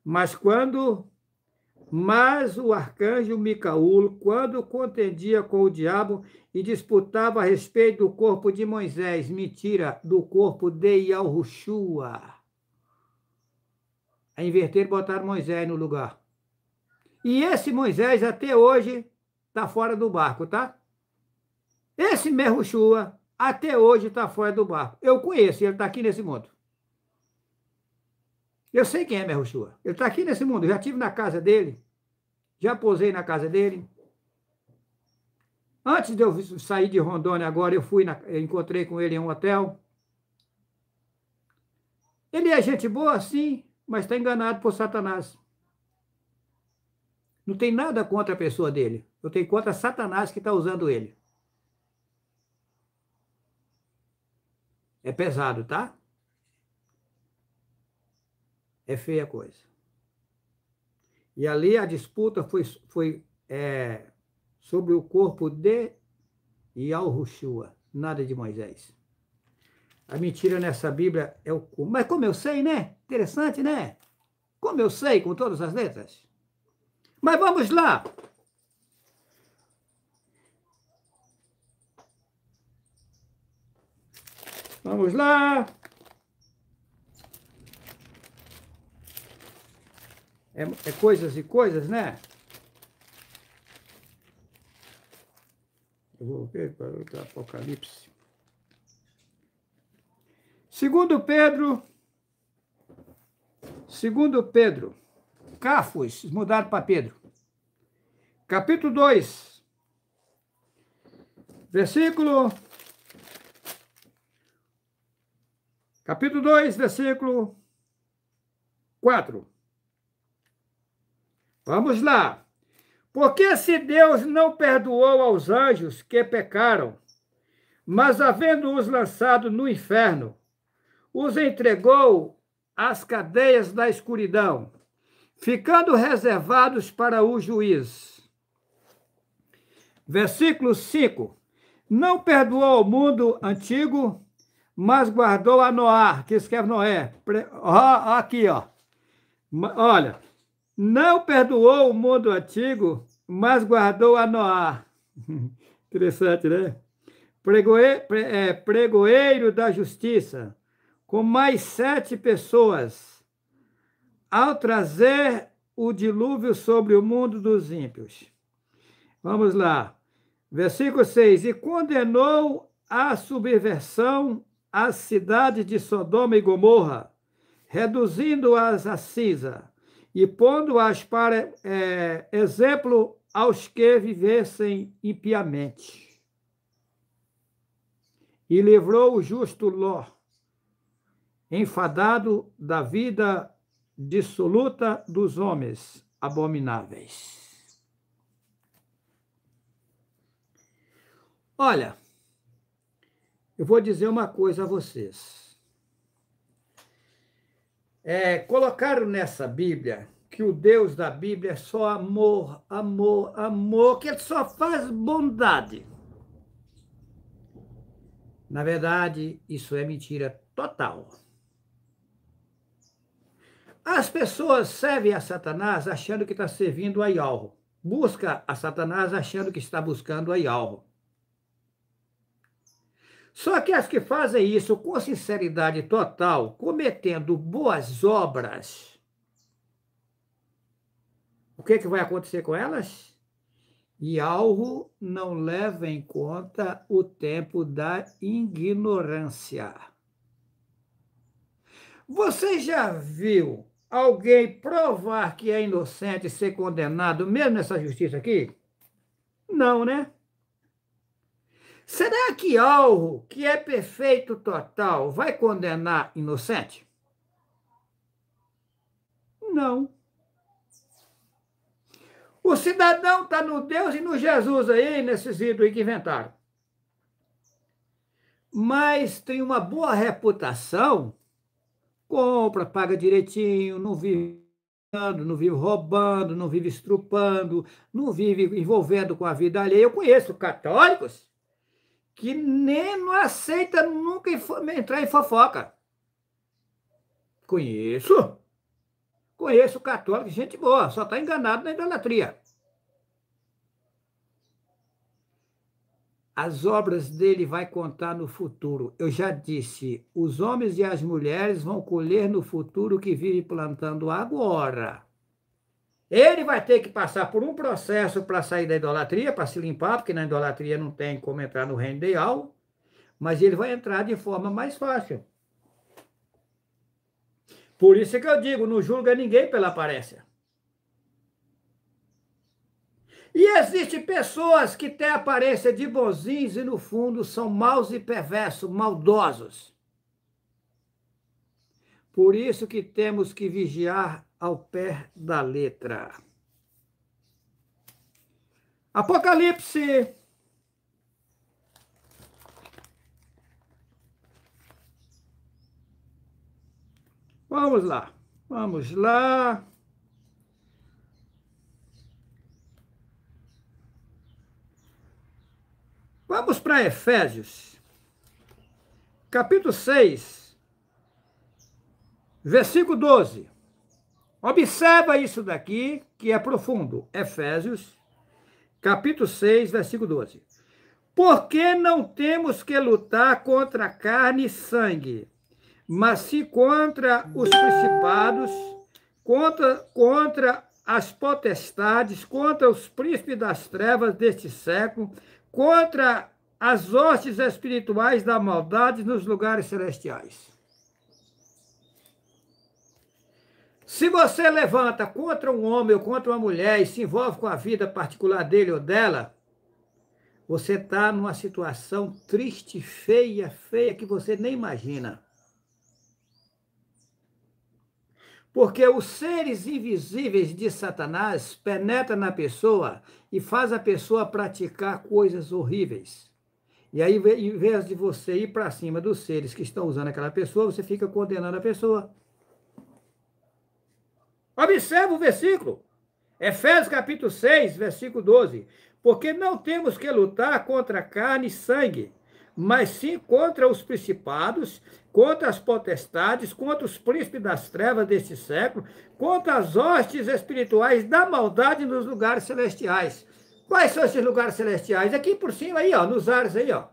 Mas o arcanjo Micaul, quando contendia com o diabo e disputava a respeito do corpo de Moisés, mentira, do corpo de Yahushua, a inverter e botar Moisés no lugar. E esse Moisés até hoje está fora do barco, tá? Esse Mehushua até hoje está fora do barco. Eu conheço, ele está aqui nesse mundo. Eu sei quem é Mehushua. Ele está aqui nesse mundo. Eu já estive na casa dele. Já posei na casa dele. Antes de eu sair de Rondônia agora, eu encontrei com ele em um hotel. Ele é gente boa, sim, mas está enganado por Satanás. Não tem nada contra a pessoa dele. Eu tenho contra Satanás que está usando ele. É pesado, tá? É feia a coisa. E ali a disputa foi sobre o corpo de Yahushua, nada de Moisés. A mentira nessa Bíblia é o corpo. Mas como eu sei, né? Interessante, né? Como eu sei, com todas as letras. Mas vamos lá. Vamos lá. É coisas e coisas, né? Eu vou ver para o Apocalipse. Segundo Pedro, Cafos, mudaram para Pedro. capítulo 2, capítulo 2, versículo 4. Vamos lá. Porque se Deus não perdoou aos anjos que pecaram, mas havendo-os lançado no inferno, os entregou às cadeias da escuridão, ficando reservados para o juiz. Versículo 5. Não perdoou ao mundo antigo, mas guardou a Noé, que escreve Noé. Aqui, ó. Olha, não perdoou o mundo antigo, mas guardou a Noé. Interessante, né? Pregoeiro da justiça, com mais 7 pessoas, ao trazer o dilúvio sobre o mundo dos ímpios. Vamos lá. Versículo 6. E condenou a subversão as cidades de Sodoma e Gomorra, reduzindo-as a cinza, e pondo-as para exemplo aos que vivessem impiamente. E livrou o justo Ló, enfadado da vida dissoluta dos homens abomináveis. Olha, eu vou dizer uma coisa a vocês. Colocaram nessa Bíblia que o Deus da Bíblia é só amor, amor, amor, que ele só faz bondade. Na verdade, isso é mentira total. As pessoas servem a Satanás achando que está servindo a Yahweh. Busca a Satanás achando que está buscando a Yahweh. Só que as que fazem isso com sinceridade total, cometendo boas obras, o que vai acontecer com elas? Yahweh não leva em conta o tempo da ignorância. Você já viu alguém provar que é inocente e ser condenado, mesmo nessa justiça aqui? Não, né? Será que algo que é perfeito total vai condenar inocente? Não. O cidadão está no Deus e no Jesus aí, nesses ídolos que inventaram. Mas tem uma boa reputação, compra, paga direitinho, não vive roubando, não vive estrupando, não vive envolvendo com a vida alheia. Eu conheço católicos que nem não aceita nunca entrar em fofoca. Conheço católico, gente boa, só está enganado na idolatria. As obras dele vai contar no futuro. Eu já disse, os homens e as mulheres vão colher no futuro o que vive plantando agora. Ele vai ter que passar por um processo para sair da idolatria, para se limpar, porque na idolatria não tem como entrar no reino ideal, mas ele vai entrar de forma mais fácil. Por isso que eu digo, não julga ninguém pela aparência. E existem pessoas que têm aparência de bonzinhos e no fundo são maus e perversos, maldosos. Por isso que temos que vigiar ao pé da letra. Apocalipse. Vamos lá. Vamos lá. Vamos para Efésios, capítulo 6, versículo 12. Observa isso daqui, que é profundo. Efésios, capítulo 6, versículo 12. Porque não temos que lutar contra carne e sangue, mas sim contra os principados, contra as potestades, contra os príncipes das trevas deste século, contra as hostes espirituais da maldade nos lugares celestiais. Se você levanta contra um homem ou contra uma mulher e se envolve com a vida particular dele ou dela, você está numa situação triste, feia, feia, que você nem imagina. Porque os seres invisíveis de Satanás penetram na pessoa e faz a pessoa praticar coisas horríveis. E aí, em vez de você ir para cima dos seres que estão usando aquela pessoa, você fica condenando a pessoa. Observa o versículo. Efésios capítulo 6, versículo 12. Porque não temos que lutar contra carne e sangue, mas sim contra os principados, contra as potestades, contra os príncipes das trevas deste século, contra as hostes espirituais da maldade nos lugares celestiais. Quais são esses lugares celestiais? Aqui por cima, aí, ó, nos ares, aí, ó.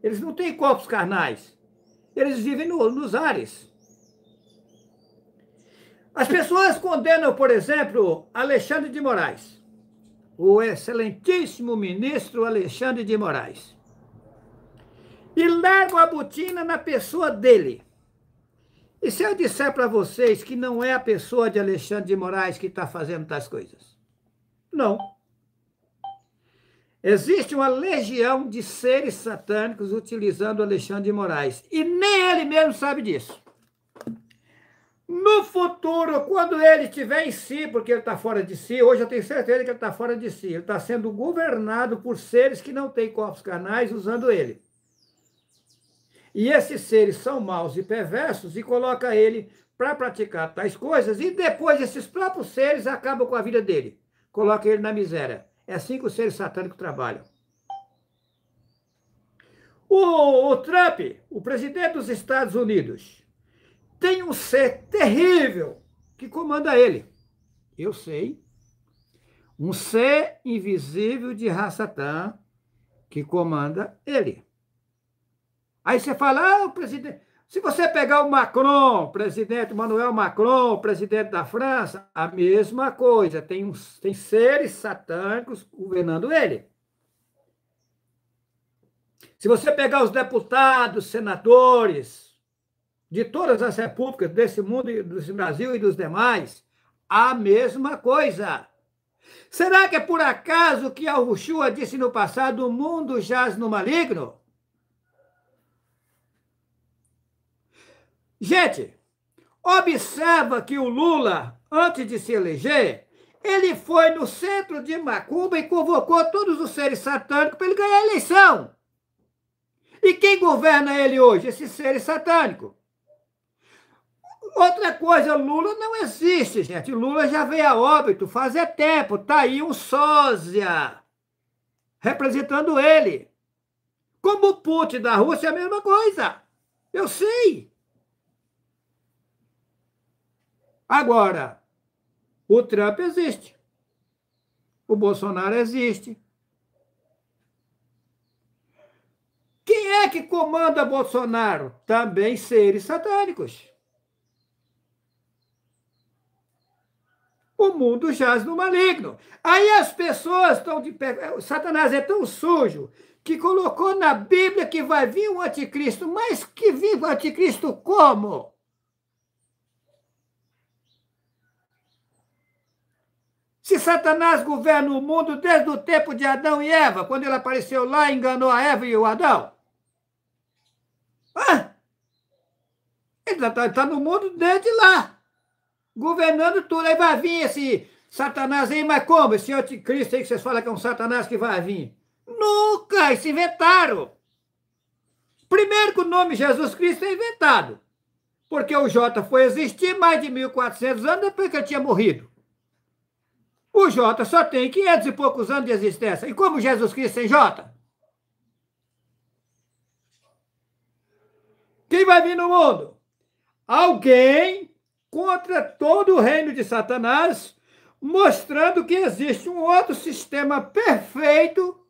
Eles não têm corpos carnais. Eles vivem nos ares. As pessoas condenam, por exemplo, Alexandre de Moraes, o excelentíssimo ministro Alexandre de Moraes, e largam a botina na pessoa dele. E se eu disser para vocês que não é a pessoa de Alexandre de Moraes que está fazendo tais coisas? Não. Existe uma legião de seres satânicos utilizando Alexandre de Moraes, e nem ele mesmo sabe disso. No futuro, quando ele estiver em si, porque ele está fora de si, hoje eu tenho certeza que ele está fora de si, ele está sendo governado por seres que não têm corpos carnais usando ele. E esses seres são maus e perversos e coloca ele para praticar tais coisas, e depois esses próprios seres acabam com a vida dele, coloca ele na miséria. É assim que os seres satânicos trabalham. O Trump, o presidente dos Estados Unidos, tem um ser terrível que comanda ele. Eu sei. Um ser invisível de Ra-Satã que comanda ele. Aí você fala, o presidente... Se você pegar o Macron, presidente Emmanuel Macron, presidente da França, a mesma coisa. Tem seres satânicos governando ele. Se você pegar os deputados, senadores de todas as repúblicas desse mundo, do Brasil e dos demais, a mesma coisa. Será que é por acaso que Yahushua disse no passado, o mundo jaz no maligno? Gente, observa que o Lula, antes de se eleger, ele foi no centro de Macumba e convocou todos os seres satânicos para ele ganhar a eleição. E quem governa ele hoje? Esses seres satânicos. Outra coisa, Lula não existe, gente. Lula já veio a óbito, fazia tempo. Tá aí um sósia representando ele. Como o Putin da Rússia é a mesma coisa. Eu sei. Agora, o Trump existe. O Bolsonaro existe. Quem é que comanda Bolsonaro? Também seres satânicos. O mundo jaz no maligno. Aí as pessoas estão de pé. Satanás é tão sujo que colocou na Bíblia que vai vir um anticristo. Mas que viva o anticristo como? Se Satanás governa o mundo desde o tempo de Adão e Eva, quando ele apareceu lá e enganou a Eva e o Adão. Ele está no mundo desde lá, governando tudo. Aí vai vir esse Satanás aí, mas como? Esse anticristo aí que vocês falam que é um Satanás que vai vir? Nunca, se inventaram. Primeiro que o nome Jesus Cristo é inventado, porque o J foi existir mais de 1400 anos depois que ele tinha morrido. O J só tem 500 e poucos anos de existência. E como Jesus Cristo tem J? Quem vai vir no mundo? Alguém contra todo o reino de Satanás, mostrando que existe um outro sistema perfeito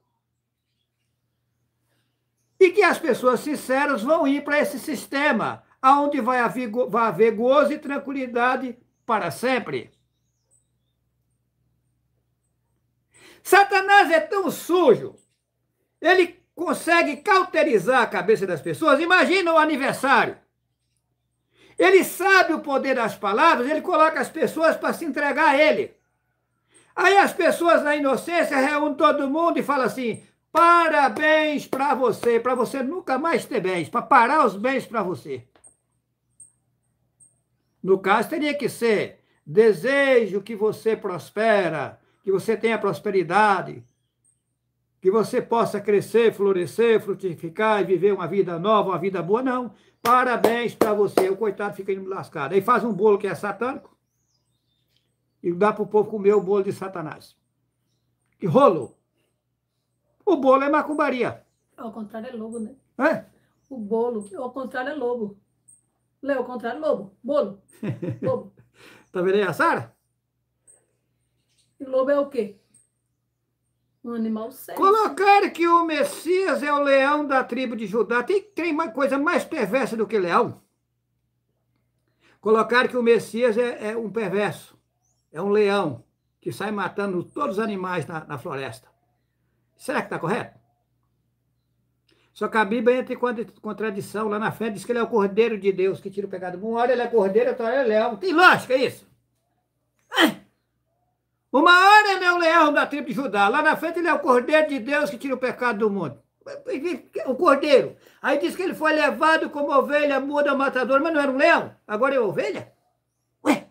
e que as pessoas sinceras vão ir para esse sistema, onde vai haver gozo e tranquilidade para sempre. Satanás é tão sujo, ele consegue cauterizar a cabeça das pessoas. Imagina o aniversário. Ele sabe o poder das palavras, ele coloca as pessoas para se entregar a ele. Aí as pessoas, na inocência, reúnem todo mundo e falam assim, parabéns para você nunca mais ter bens, para parar os bens para você. No caso, teria que ser, desejo que você prospera, que você tenha prosperidade, que você possa crescer, florescer, frutificar e viver uma vida nova, uma vida boa. Não, parabéns para você. O coitado fica indo lascado. Aí faz um bolo que é satânico e dá para o povo comer o bolo de Satanás. Que rolo! O bolo é macumbaria. Ao contrário é lobo, né? É? O bolo, ao contrário é lobo. Lê, ao contrário é lobo. Bolo. Lobo. Tá vendo aí a Sara? E lobo é o quê? Um animal sério. Colocar que o Messias é o leão da tribo de Judá. Tem uma coisa mais perversa do que leão? Colocar que o Messias é um perverso. É um leão que sai matando todos os animais na floresta. Será que está correto? Só que a Bíblia entra em contradição. Lá na frente diz que ele é o Cordeiro de Deus que tira o pecado do mundo. Uma hora ele é cordeiro, outra hora ele é leão. Tem lógica isso? Uma hora ele é o leão da tribo de Judá. Lá na frente ele é o Cordeiro de Deus que tira o pecado do mundo. O Cordeiro. Aí diz que ele foi levado como ovelha muda ao matador, mas não era um leão. Agora é ovelha? Ué?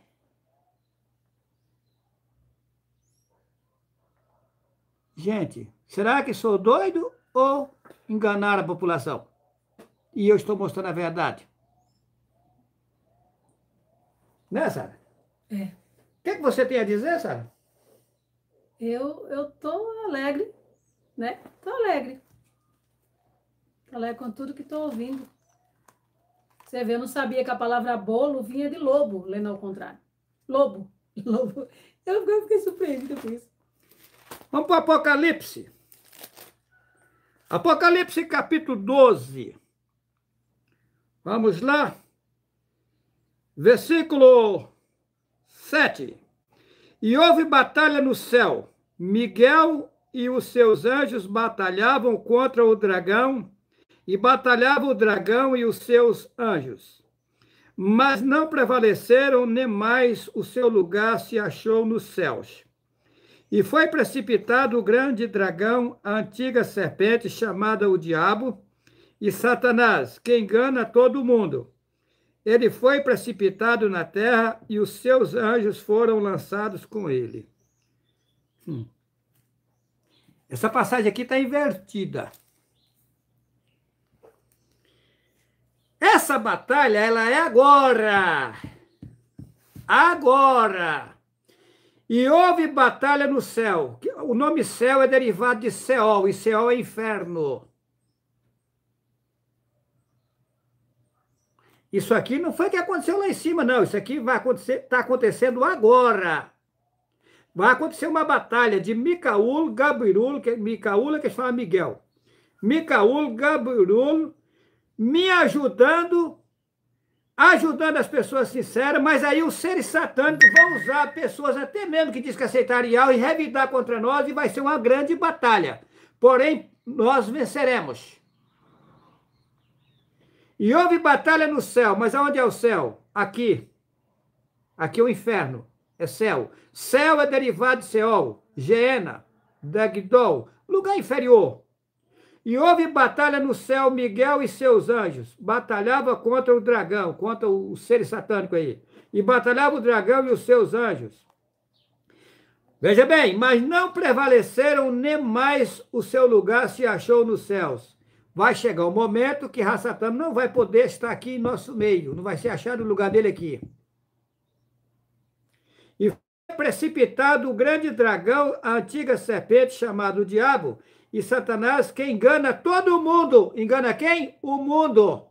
Gente, será que sou doido ou enganar a população? E eu estou mostrando a verdade. Né, Sara? É. O que você tem a dizer, Sara? Eu tô alegre, né? Tô alegre. Tô alegre com tudo que tô ouvindo. Você vê, eu não sabia que a palavra bolo vinha de lobo, lendo ao contrário. Lobo. Lobo. Eu fiquei surpreendida com isso. Vamos para o Apocalipse. Apocalipse capítulo 12. Vamos lá. Versículo 7. E houve batalha no céu. Miguel e os seus anjos batalhavam contra o dragão, e batalhava o dragão e os seus anjos. Mas não prevaleceram, nem mais o seu lugar se achou nos céus. E foi precipitado o grande dragão, a antiga serpente, chamada o Diabo, e Satanás, que engana todo mundo. Ele foi precipitado na terra, e os seus anjos foram lançados com ele. Essa passagem aqui está invertida. Essa batalha, ela é agora. Agora. E houve batalha no céu. O nome céu é derivado de Seol, e Seol é inferno. Isso aqui não foi o que aconteceu lá em cima, não. Isso aqui vai acontecer, está acontecendo agora. Vai acontecer uma batalha de Micaul, Gabriel, que Micaul é que fala Miguel. Micaul, Gabriel, me ajudando as pessoas sinceras, mas aí os seres satânicos vão usar pessoas até mesmo que diz que aceitariam e revidar contra nós, e vai ser uma grande batalha. Porém, nós venceremos. E houve batalha no céu, mas aonde é o céu? Aqui. Aqui é o inferno, é céu. Céu é derivado de Seol, Geena, Dagdol, lugar inferior. E houve batalha no céu, Miguel e seus anjos. Batalhava contra o dragão, contra o ser satânico aí. E batalhava o dragão e os seus anjos. Veja bem, mas não prevaleceram, nem mais o seu lugar se achou nos céus. Vai chegar o momento que Satã não vai poder estar aqui em nosso meio, não vai ser achado o lugar dele aqui. E foi precipitado o grande dragão, a antiga serpente, chamado Diabo, e Satanás, que engana todo mundo. Engana quem? O mundo.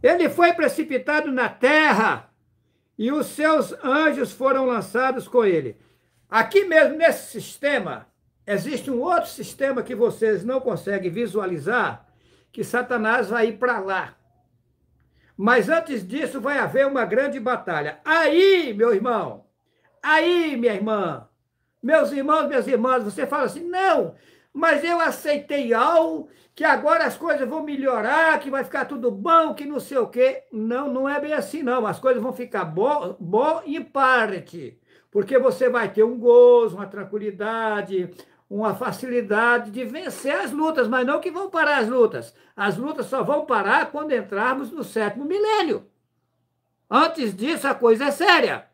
Ele foi precipitado na terra, e os seus anjos foram lançados com ele. Aqui mesmo, nesse sistema, existe um outro sistema que vocês não conseguem visualizar, que Satanás vai ir para lá. Mas antes disso vai haver uma grande batalha. Aí, meu irmão, aí, minha irmã, meus irmãos, minhas irmãs, você fala assim, não, mas eu aceitei algo, que agora as coisas vão melhorar, que vai ficar tudo bom, que não sei o quê. Não, não é bem assim, não. As coisas vão ficar bom em parte, porque você vai ter um gozo, uma tranquilidade, uma facilidade de vencer as lutas, mas não que vão parar as lutas. As lutas só vão parar quando entrarmos no 7º milênio. Antes disso, a coisa é séria.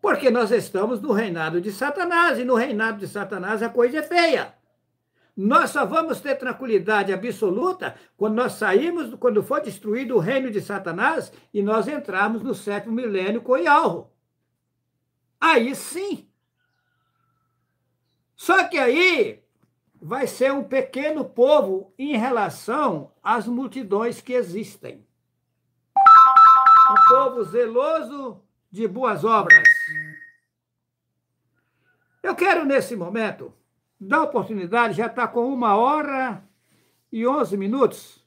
Porque nós estamos no reinado de Satanás, e no reinado de Satanás a coisa é feia. Nós só vamos ter tranquilidade absoluta quando nós sairmos, quando for destruído o reino de Satanás e nós entrarmos no 7º milênio com Ialro. Aí sim. Só que aí vai ser um pequeno povo em relação às multidões que existem. Um povo zeloso de boas obras. Eu quero, nesse momento, dar oportunidade, já está com 1h11,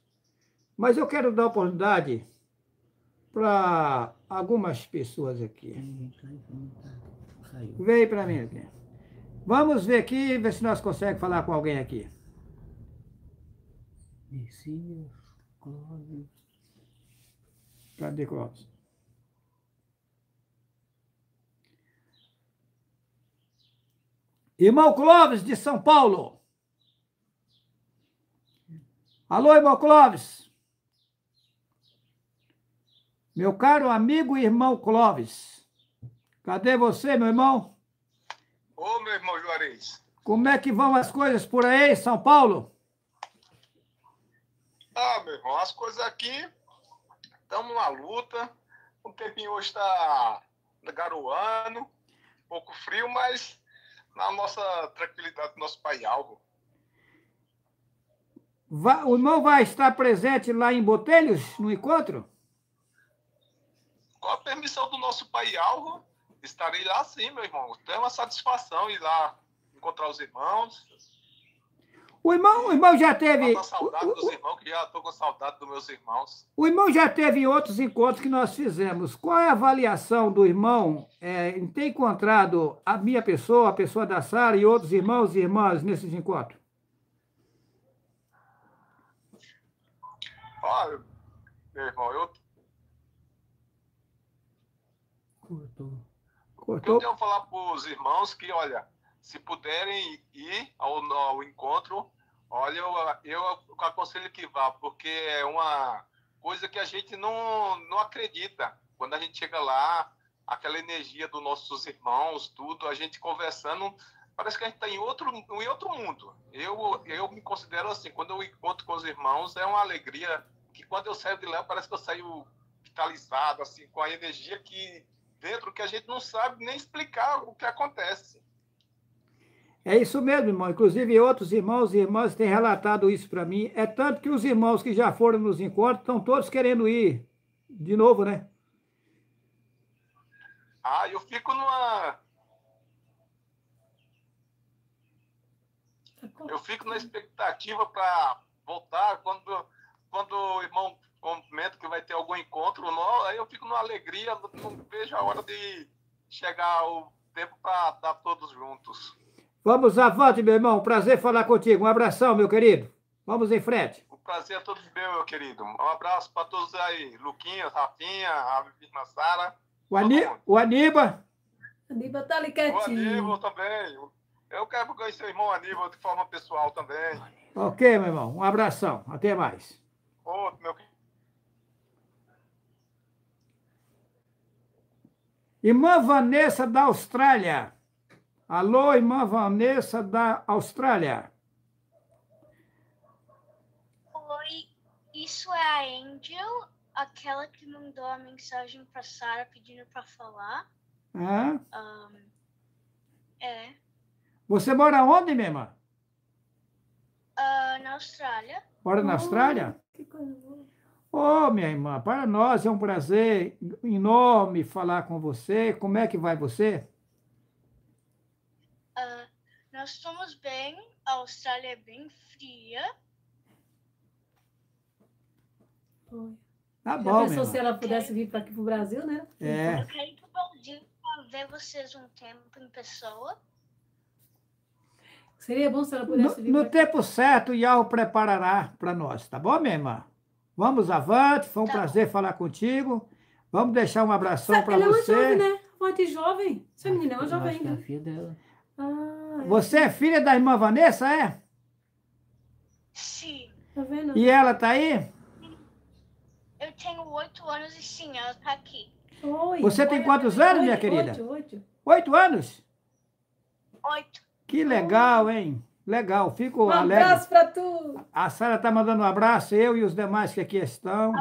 mas eu quero dar oportunidade para algumas pessoas aqui. Veio para mim aqui. Vamos ver aqui, ver se nós conseguimos falar com alguém aqui. Cadê Clóvis? Irmão Clóvis, de São Paulo. Alô, irmão Clóvis. Meu caro amigo e irmão Clóvis. Cadê você, meu irmão? Ô, meu irmão Juarez. Como é que vão as coisas por aí, São Paulo? Ah, meu irmão, as coisas aqui estamos numa luta. O tempinho hoje está garoando, um pouco frio, mas na nossa tranquilidade do nosso Pai Alvo. O irmão vai estar presente lá em Botelhos, no encontro? Com a permissão do nosso Pai Alvo, estarei lá sim, meu irmão. É uma satisfação ir lá encontrar os irmãos. O irmão já teve... Com saudade dos irmãos, que já estou com saudade dos meus irmãos. O irmão já teve outros encontros que nós fizemos. Qual é a avaliação do irmão em ter encontrado a minha pessoa, a pessoa da Sara e outros irmãos e irmãs nesses encontros? Olha, meu irmão, eu tenho que falar para os irmãos que, olha, se puderem ir ao encontro, olha, eu aconselho que vá, porque é uma coisa que a gente não acredita. Quando a gente chega lá, aquela energia dos nossos irmãos, tudo, a gente conversando, parece que a gente está em outro mundo. Eu me considero assim, quando eu encontro com os irmãos, é uma alegria que quando eu saio de lá, parece que eu saio vitalizado, assim, com a energia que dentro que a gente não sabe nem explicar o que acontece. É isso mesmo, irmão. Inclusive, outros irmãos e irmãs têm relatado isso para mim. É tanto que os irmãos que já foram nos encontros estão todos querendo ir de novo, né? Ah, eu fico numa... Eu fico na expectativa para voltar quando o irmão comenta que vai ter algum encontro, aí eu fico numa alegria, não vejo a hora de chegar o tempo para estar todos juntos. Vamos avante, meu irmão. Prazer falar contigo. Um abração, meu querido. Vamos em frente. O prazer é todo meu querido. Um abraço para todos aí. Luquinhas, Rafinha, a irmã Sara. O Aníbal. Aníbal tá ali quietinho. O Aníbal também. Eu quero conhecer o irmão Aníbal de forma pessoal também. Ok, meu irmão. Um abração. Até mais. Outro, meu querido. Irmã Vanessa da Austrália. Alô, irmã Vanessa da Austrália. Oi, isso é a Angel, aquela que mandou a mensagem para Sara pedindo para falar. É. Você mora onde, minha irmã? Na Austrália. Mora na Austrália? Que coisa boa. Ô, minha irmã, para nós é um prazer enorme falar com você. Como é que vai você? Nós estamos bem, a Austrália é bem fria. Foi. Tá Já bom, pensou minha se irmã. ela pudesse vir para aqui para o Brasil, né? É. Eu quero ir para o Brasil para ver vocês um tempo em pessoa. Seria bom se ela pudesse vir No pra cá. tempo certo, o Yahoo preparará para nós, tá bom, minha irmã? Vamos avante, foi um Tá prazer falar contigo. Vamos deixar um abração para Ela é uma você. jovem, né? Uma de jovem. Essa menina é uma Eu jovem acho que é a ainda. filha dela. Ah, Você é filha da irmã Vanessa, é? Sim. tá vendo? E ela tá aí? Eu tenho 8 anos e sim, ela tá aqui. Oi. Você tem quantos anos, minha querida? 8. 8 anos? 8. Que legal, hein? Legal, fico Um alegre. abraço pra tu. A Sara tá mandando um abraço, eu e os demais que aqui estão.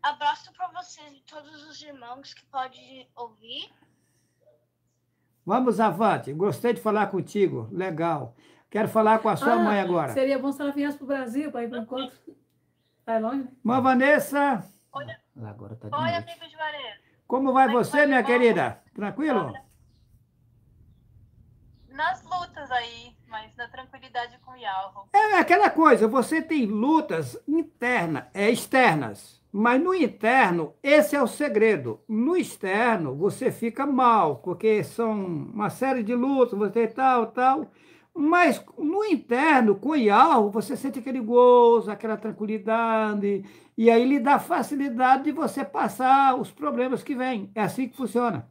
Abraço pra vocês e todos os irmãos que podem ouvir. Vamos avante, gostei de falar contigo, legal. Quero falar com a sua mãe agora. Seria bom se ela viesse pro Brasil para ir para o encontro. Vai longe, né? Mãe Vanessa, Ela agora tá de Oi, noite. amigo de Vareiro. como vai Como é que você, vai, minha irmão? querida? Tranquilo? Nas lutas aí, mas na tranquilidade com o Yahoo. É aquela coisa, você tem lutas externas, mas no interno, esse é o segredo. No externo, você fica mal, porque são uma série de lutas, você tal, mas no interno, com o Yahoo, você sente aquele gozo, aquela tranquilidade, e aí lhe dá facilidade de você passar os problemas que vêm. É assim que funciona.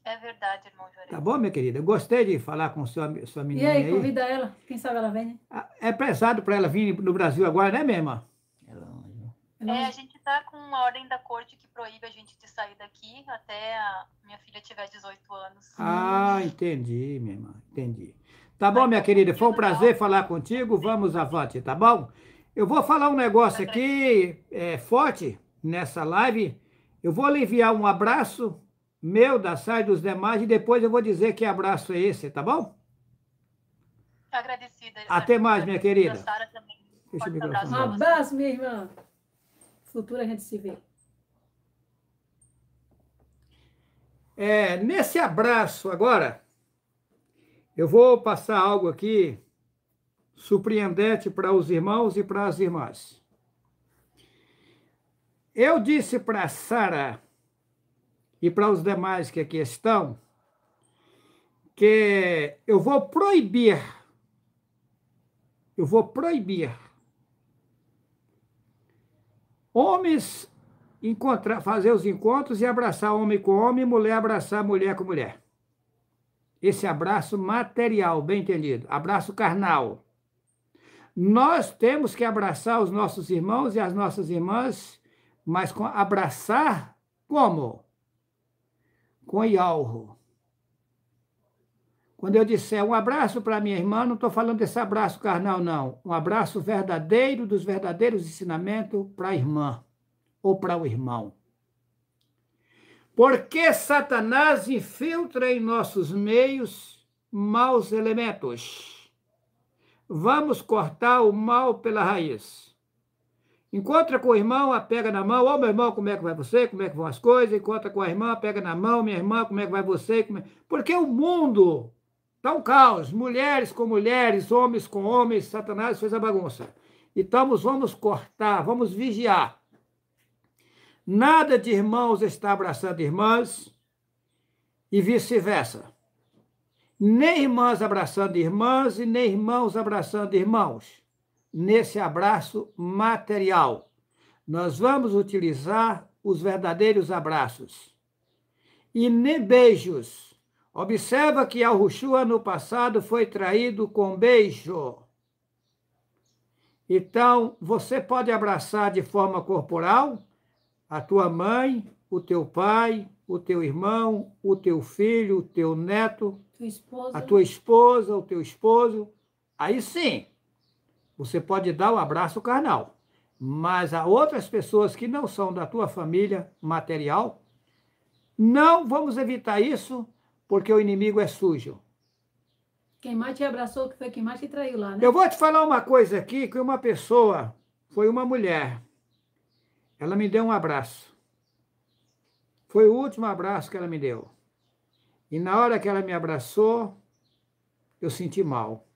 É verdade, irmão Juarez. Tá bom, minha querida? Eu gostei de falar com sua E menina aí, aí. convida ela. Quem sabe ela vem, né? É pesado para ela vir no Brasil agora, né, minha irmã? Ela longe. A gente tá com uma ordem da corte que proíbe a gente de sair daqui até a minha filha tiver 18 anos. Ah, entendi, minha irmã, entendi. Tá bom, minha querida, foi um prazer falar contigo, vamos avante, tá bom? Eu vou falar um negócio aqui forte nessa live, eu vou lhe enviar um abraço meu, da Sara e dos demais, e depois eu vou dizer que abraço é esse, tá bom? Agradecida. Até mais, minha querida. A Sara também. Deixa o Forte microfone. abraço Um pra você. abraço, minha irmã. Futuro a gente se vê. Nesse abraço agora, eu vou passar algo aqui surpreendente para os irmãos e para as irmãs. Eu disse para a Sara e para os demais que aqui estão que eu vou proibir homens fazer os encontros e abraçar homem com homem, mulher abraçar mulher com mulher. Esse abraço material, bem entendido, abraço carnal. Nós temos que abraçar os nossos irmãos e as nossas irmãs, mas abraçar como? Com Yahoo. Quando eu disser um abraço para minha irmã, não estou falando desse abraço carnal, não. Um abraço verdadeiro, dos verdadeiros ensinamentos para a irmã ou para o irmão. Porque Satanás infiltra em nossos meios maus elementos. Vamos cortar o mal pela raiz. Encontra com o irmão, pega na mão. Ô, meu irmão, como é que vai você? Como é que vão as coisas? Encontra com a irmã, pega na mão. Minha irmã, como é que vai você? Porque o mundo está um caos. Mulheres com mulheres, homens com homens. Satanás fez a bagunça. Então, vamos cortar, vamos vigiar. Nada de irmãos está abraçando irmãs e vice-versa. Nem irmãs abraçando irmãs e nem irmãos abraçando irmãos. Nesse abraço material, nós vamos utilizar os verdadeiros abraços. E nem beijos. Observa que Yahushua no passado foi traído com beijo. Então, você pode abraçar de forma corporal a tua mãe, o teu pai, o teu irmão, o teu filho, o teu neto, a tua esposa, o teu esposo. Aí sim, você pode dar o abraço carnal. Mas a outras pessoas que não são da tua família material, não vamos evitar isso, porque o inimigo é sujo. Quem mais te abraçou, que foi quem mais te traiu lá, né? Eu vou te falar uma coisa aqui, que uma pessoa, foi uma mulher, ela me deu um abraço. Foi o último abraço que ela me deu. E na hora que ela me abraçou, eu senti mal.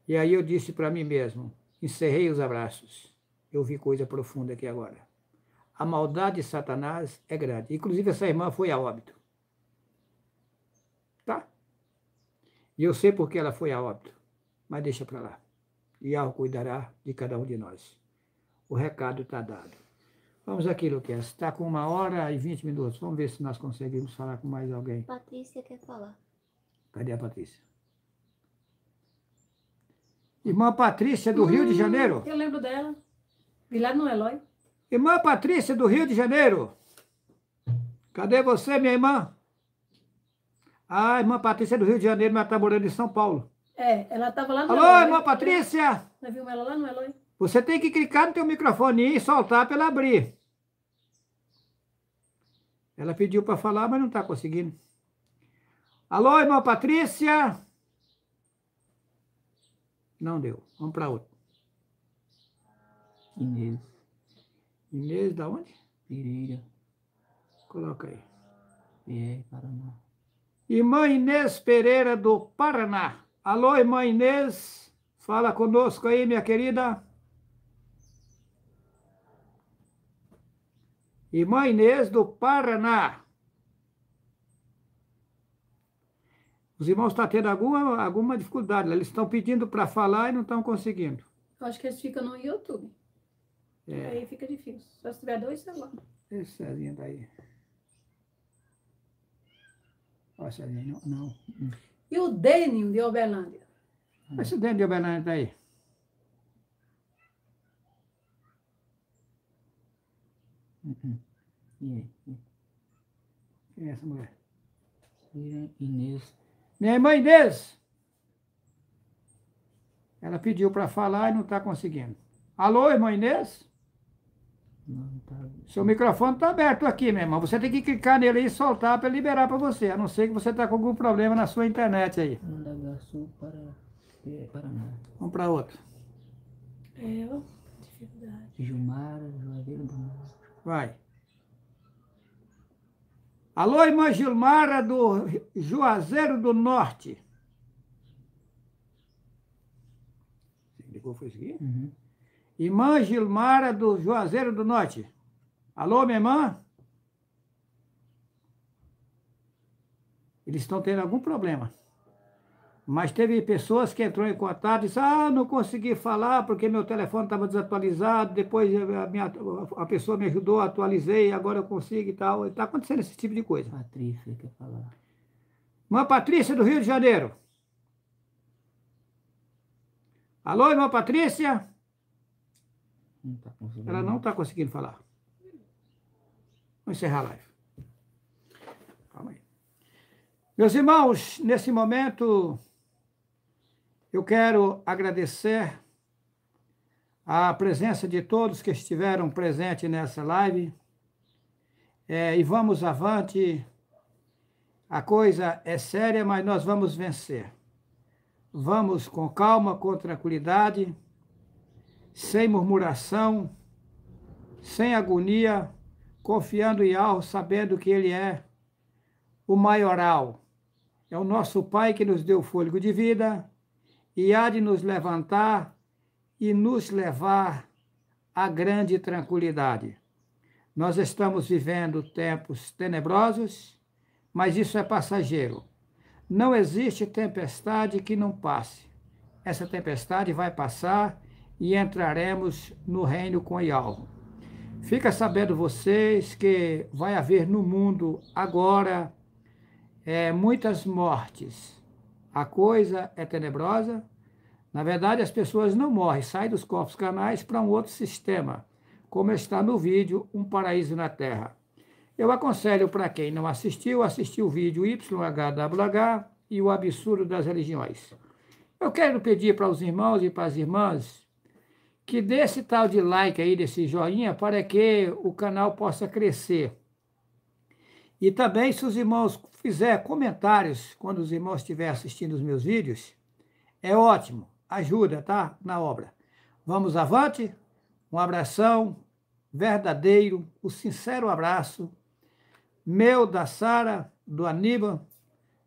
E aí eu disse para mim mesmo, encerrei os abraços. Eu vi coisa profunda aqui agora. a maldade de Satanás é grande. Inclusive, essa irmã foi a óbito. Tá? E eu sei porque ela foi a óbito, mas deixa para lá. E Yahweh cuidará de cada um de nós. O recado está dado. Vamos aqui, Luquinhas. Está com 1h20. Vamos ver se nós conseguimos falar com mais alguém. Patrícia quer falar. Cadê a Patrícia? Irmã Patrícia, do Rio de Janeiro. Eu lembro dela. Vi lá no Eloy. Irmã Patrícia, do Rio de Janeiro. Cadê você, minha irmã? Ah, irmã Patrícia é do Rio de Janeiro, mas está morando em São Paulo. É, ela estava lá no Alô, Eloy. irmã Patrícia! Nós vimos ela lá no Eloy. Você tem que clicar no teu microfone e soltar para ela abrir. Ela pediu para falar, mas não está conseguindo. Alô, irmã Patrícia? Não deu. Vamos para outro. Inês Inês, da onde? Pereira, Coloca aí. PR, Paraná. Irmã Inês Pereira, do Paraná. Alô, irmã Inês. Fala conosco aí, minha querida. Irmã Inês, do Paraná. Os irmãos estão tendo alguma dificuldade. Eles estão pedindo para falar e não estão conseguindo. Eu acho que eles ficam no YouTube. Aí fica difícil. Só se tiver 2 celulares. Esse Cezinha daí. Ó, Cezinha, não. E o Dênio de Uberlândia? Esse dentro de Uberlândia tá aí. E aí? Quem é essa mulher? Inês. Minha irmã Inês. Ela pediu para falar e não está conseguindo. Alô, irmã Inês? Não, tá. Seu microfone está aberto aqui, minha irmã. Você tem que clicar nele e soltar para liberar para você. A não ser que você está com algum problema na sua internet aí. Mandagaçu para Paraná. Vamos para outro. Dificuldade. Gilmara, Juazeiro do Norte. Vai. Alô, irmã Gilmara, do Juazeiro do Norte. Você ligou, foi isso aqui? Uhum. Irmã Gilmara, do Juazeiro do Norte. Alô, minha irmã? Eles estão tendo algum problema. Mas teve pessoas que entrou em contato e disseram, não consegui falar porque meu telefone estava desatualizado, depois a pessoa me ajudou, atualizei, agora eu consigo e tal. Está acontecendo esse tipo de coisa. Patrícia quer falar. Irmã Patrícia, do Rio de Janeiro. Alô, irmã Patrícia? Não tá conseguindo. Ela não está conseguindo falar. Vamos encerrar a live. Calma aí. Meus irmãos, nesse momento, eu quero agradecer a presença de todos que estiveram presentes nessa live. E vamos avante. A coisa é séria, mas nós vamos vencer. Vamos com calma, com tranquilidade, sem murmuração, sem agonia, confiando em Yahweh, sabendo que Ele é o maioral. É o nosso Pai que nos deu fôlego de vida e há de nos levantar e nos levar à grande tranquilidade. Nós estamos vivendo tempos tenebrosos, mas isso é passageiro. Não existe tempestade que não passe. Essa tempestade vai passar e entraremos no reino com Yahweh. Fica sabendo vocês que vai haver no mundo agora muitas mortes. A coisa é tenebrosa. Na verdade, as pessoas não morrem, saem dos corpos carnais para um outro sistema, como está no vídeo Um Paraíso na Terra. Eu aconselho para quem não assistiu, assistir o vídeo YHWH e o Absurdo das Religiões. Eu quero pedir para os irmãos e para as irmãs que dê esse tal de like aí, desse joinha, para que o canal possa crescer. E também, se os irmãos fizerem comentários quando os irmãos estiverem assistindo os meus vídeos, é ótimo, ajuda, tá? Na obra. Vamos avante, um abração verdadeiro, o sincero abraço, meu, da Sara, do Aníbal,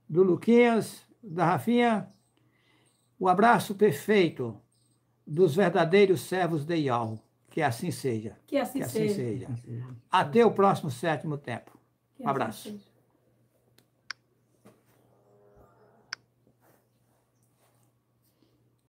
do Luquinhas, da Rafinha, o abraço perfeito dos verdadeiros servos de Yahweh. Que assim seja. Que assim Que assim seja. seja. Até o próximo sétimo tempo. Que Um abraço. assim seja.